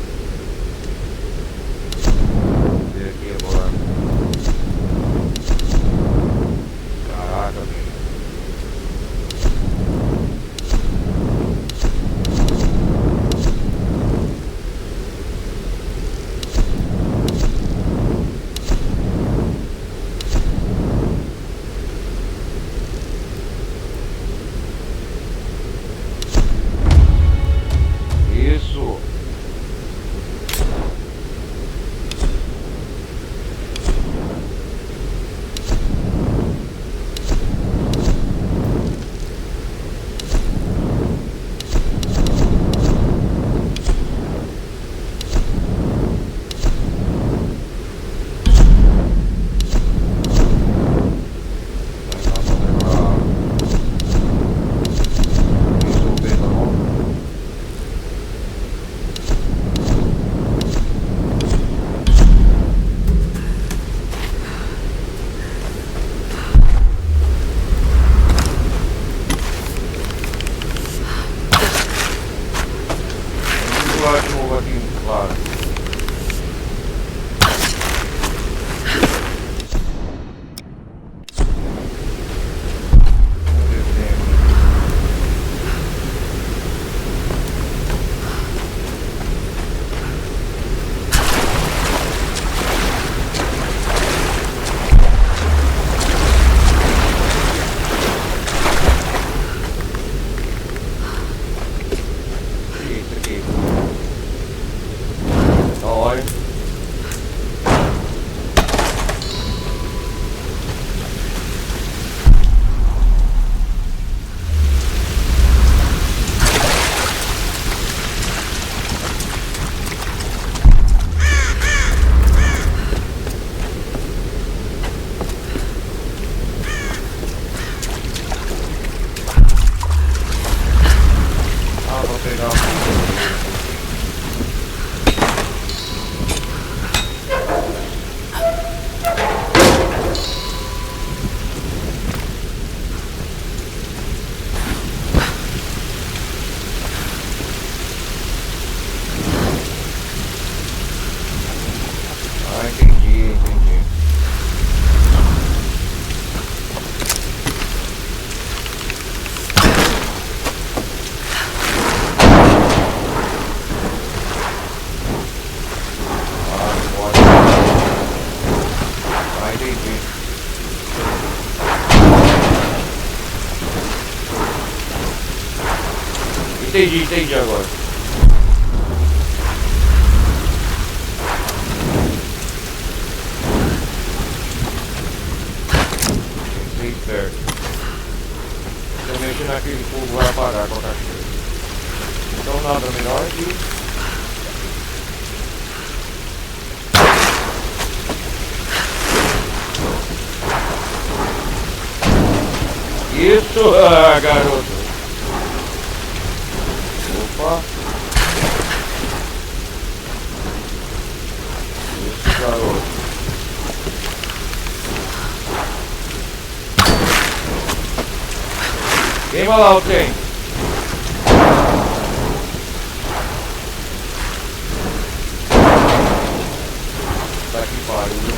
Entendi agora. Pensei certo. Se eu mexer naquele fogo vai apagar qualquer coisa. Então nada melhor que... Isso, garoto. Opa. Isso, garoto. Queima lá o trem. Tá que pariu.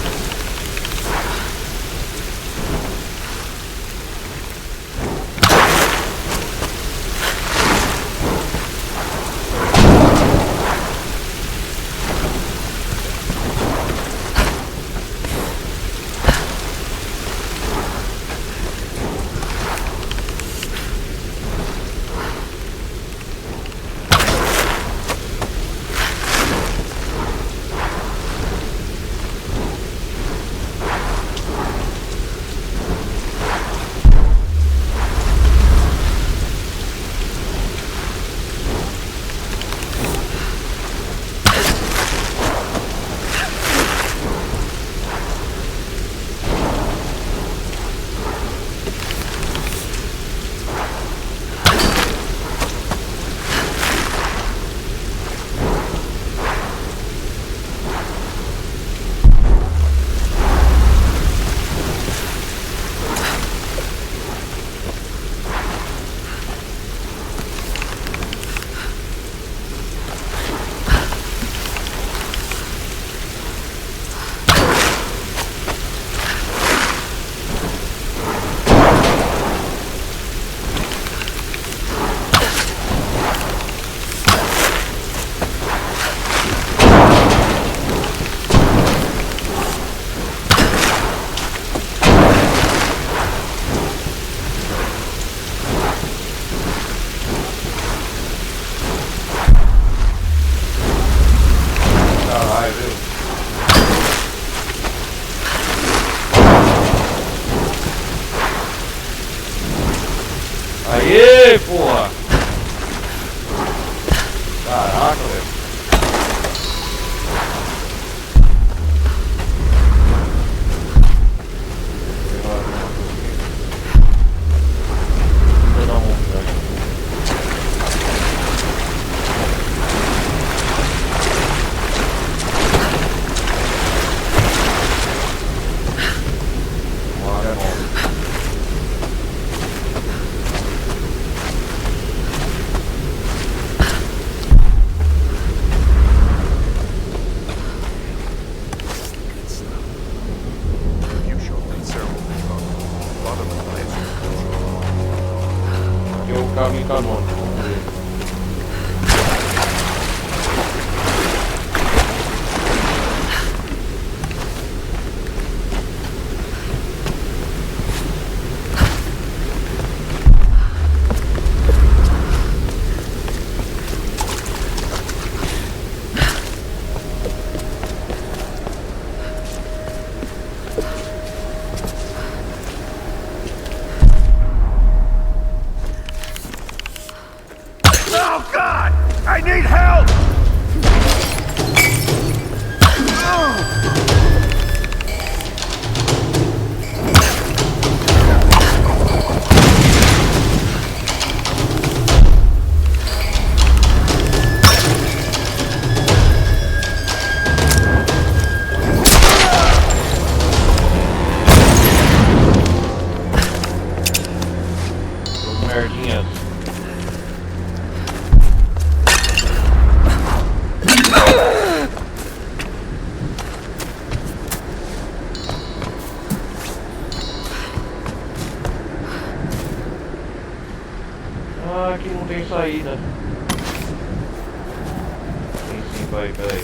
caminho canônico, vamos ver. Oh, God! I need help! Os merdinhas. Ah, aqui não tem saída. Tem sim, vai, peraí.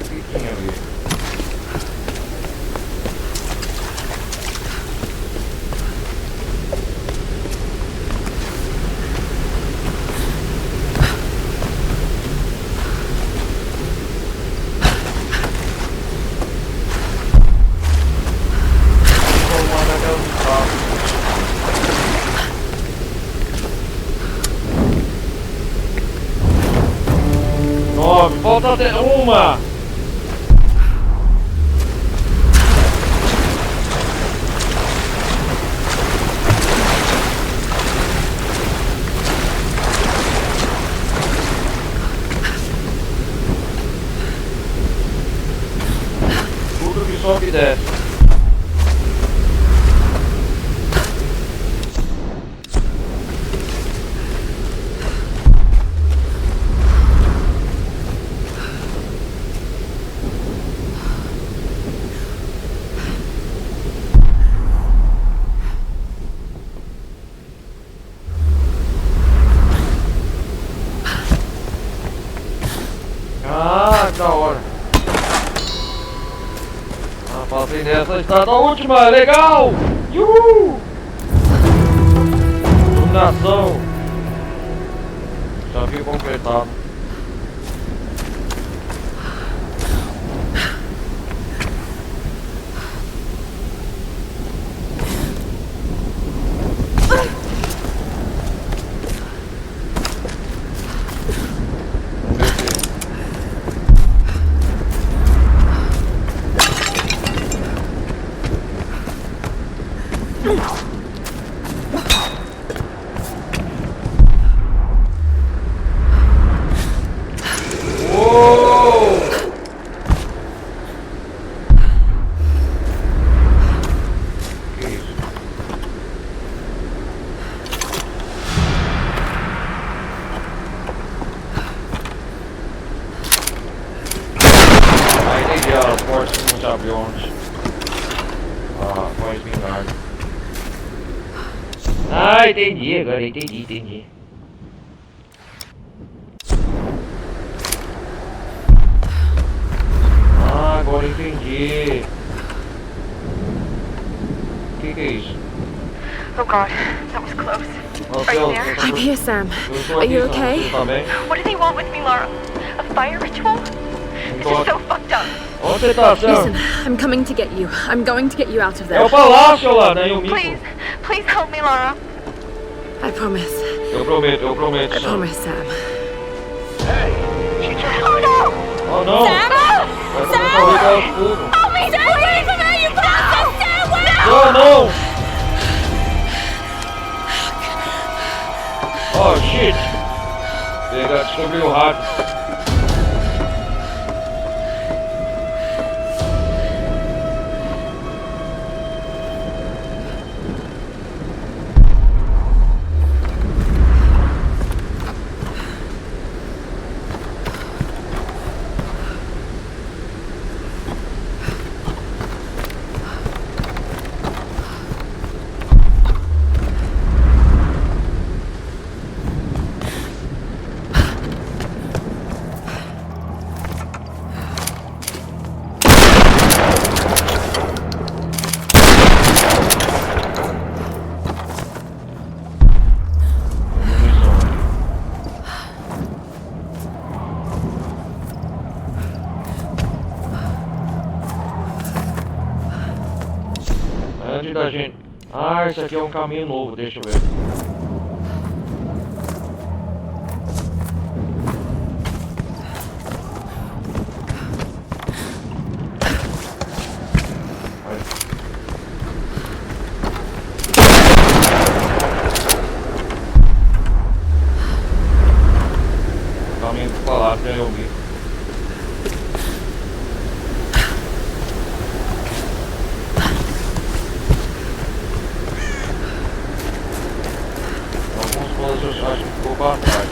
O que tinha ali? Nove, falta até uma! Tudo que sobe e desce. Ah, da hora. Ah, passei nessa estrada última, legal! Yuhu! Iluminação. Desafio completado. Uou! Que isso? Ah, entendi as portas que não se abriu antes. Ah, com a espingarda. Ah, entendi, agora entendi. Ah, agora entendi. O que é isso? Oh God, that was close. Oh, Are you Deus, there? I'm here, Sam. eu estou Are aqui, you Sam. okay? Você tá bem? What do they want with me, Lara? A fire ritual? This is so fucked up. Onde você tá, Sam? Listen, I'm coming to get you. I'm going to get you out of É o there. palácio lá, né, Himiko? Please help me, Lara. I promise. Eu prometo, I Sam. promise, Sam. Oh no! Oh, não! Sam! Vai começar a ligar os fogos. Help me, Sam! Away from her, you bastard! Stay away! Não, não! Oh, shit! Descobri o rádio. pra gente... Ah, isso aqui é um caminho novo, deixa eu ver. Caminho pro palácio, eu vi. Eu acho que ficou pra trás.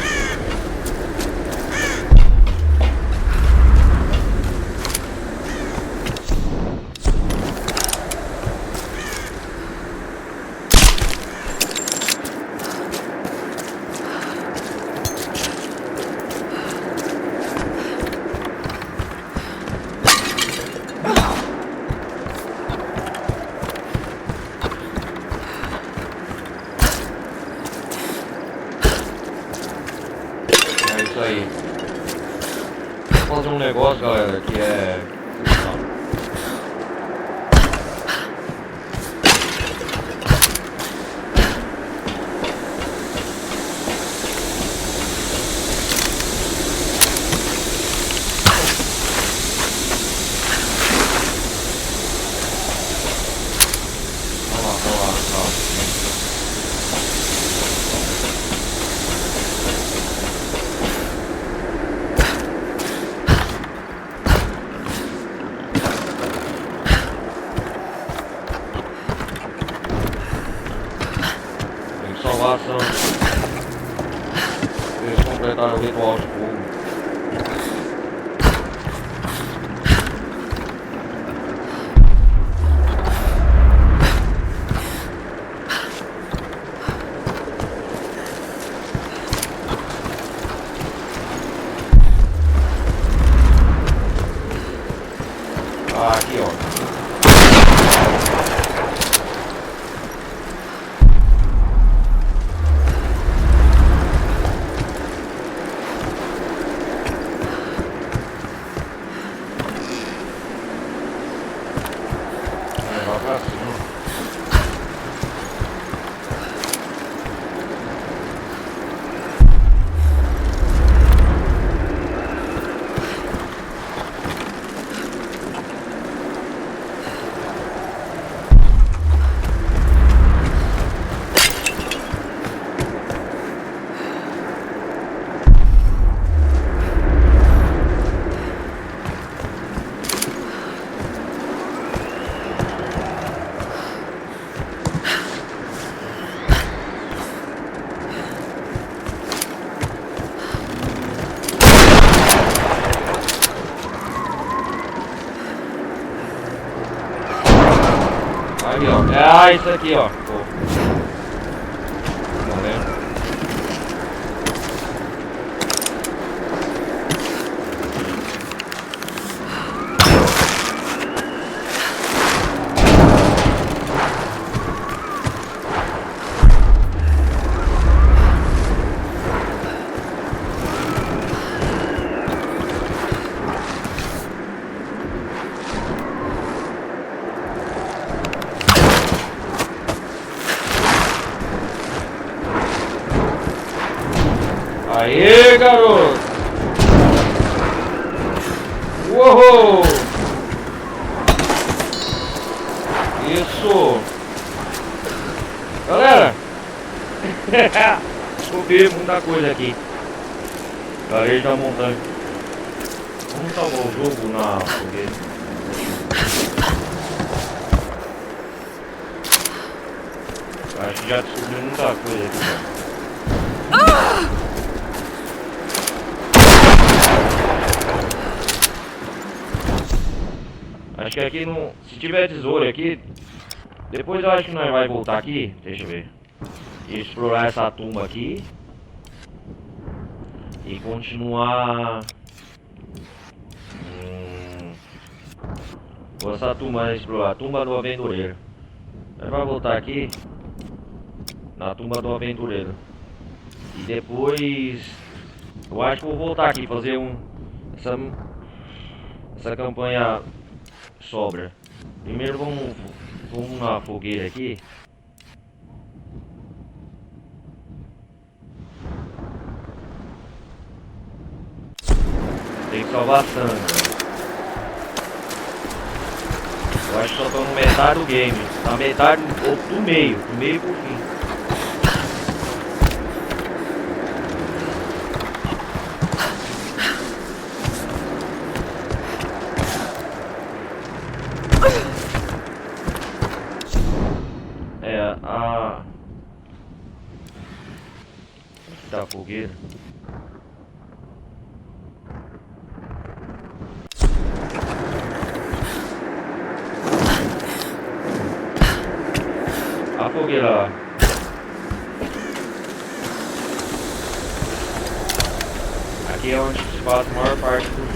Isso aí. Vou fazer um negócio, galera, que é... Salvação. Eles completaram o ritual de fogo. Ah, aqui ó. Aí, ó. Ah, isso aqui, ó. Pô. Tá vendo? Aê, garoto! Uou! Isso! Galera! Descobri muita coisa aqui. Galera da montanha. Vamos salvar o jogo na fogueira. Acho que já descobri muita coisa aqui. Acho que aqui não... Se tiver tesouro aqui... Depois eu acho que nós vai voltar aqui. Deixa eu ver. E explorar essa tumba aqui. E continuar... Essa tumba explorar. A tumba do aventureiro. Nós vai voltar aqui. Na tumba do aventureiro. E depois... Eu acho que vou voltar aqui. Fazer essa campanha... sobra. Primeiro vamos Vamos na fogueira aqui. Tem que salvar sangue, velho. Eu acho que só tô no metade do game. Na metade ou do meio pro fim. Da fogueira. A fogueira lá. Aqui é onde se passa a maior parte do jogo.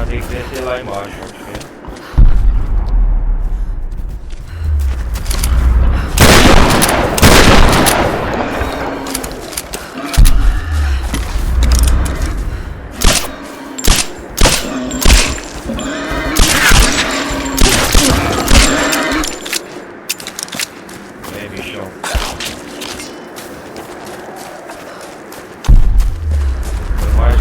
Tem que descer lá embaixo, acho que é. É, bichão. É mais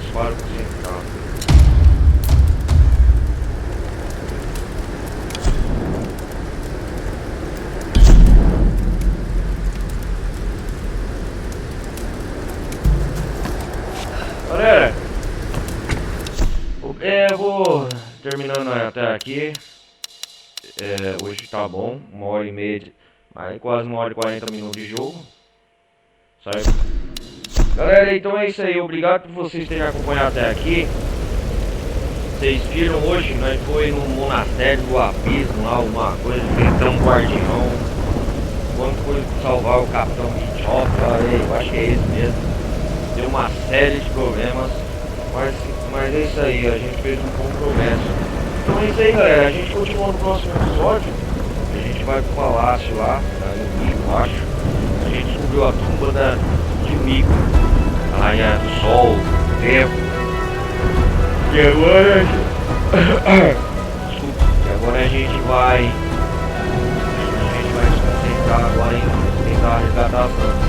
forte. Galera, eu vou terminando até aqui. Hoje tá bom, 1h30, aí quase 1h40 minutos de jogo, certo? Galera, então é isso aí, obrigado por vocês terem acompanhado até aqui. Vocês viram hoje, nós foi no Monasterio do Abismo, lá alguma coisa, enfrentamos um guardião. Quando foi salvar o capitão de choque, eu acho que é esse mesmo. Deu uma série de problemas, mas é isso aí, a gente fez um bom progresso. Então é isso aí, galera, a gente continua no próximo episódio. A gente vai pro palácio lá, no Himiko, acho. A gente descobriu a tumba de Himiko, a rainha do sol, do tempo. E agora... Desculpa, e agora a gente vai se concentrar agora em tentar resgatar as plantas.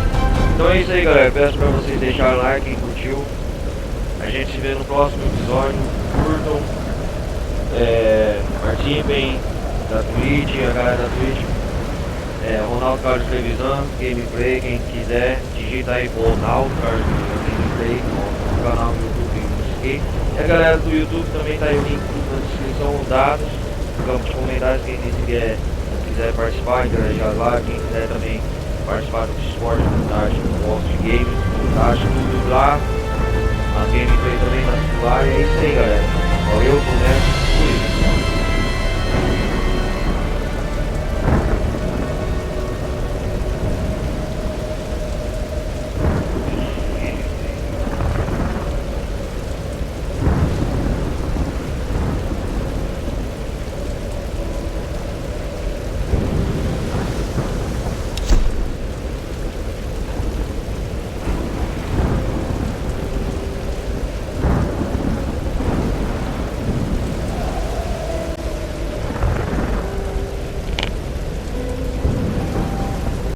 Então é isso aí, galera, peço pra vocês deixarem like, quem curtiu. A gente se vê no próximo episódio. Curtam, participem da Twitch, a galera da Twitch, Ronaldo Carlos Televisão, gameplay, quem quiser, digita aí Ronaldo Carlos Televisão, gameplay no canal do YouTube. E a galera do YouTube também tá aí o link na descrição, dados, no campo de comentários, quem quiser quiser participar, interagir lá, quem quiser também participar do Discord, do box de games, acho tudo lá. As gameplay também na celular, e é isso aí, galera. Valeu, né? Fui.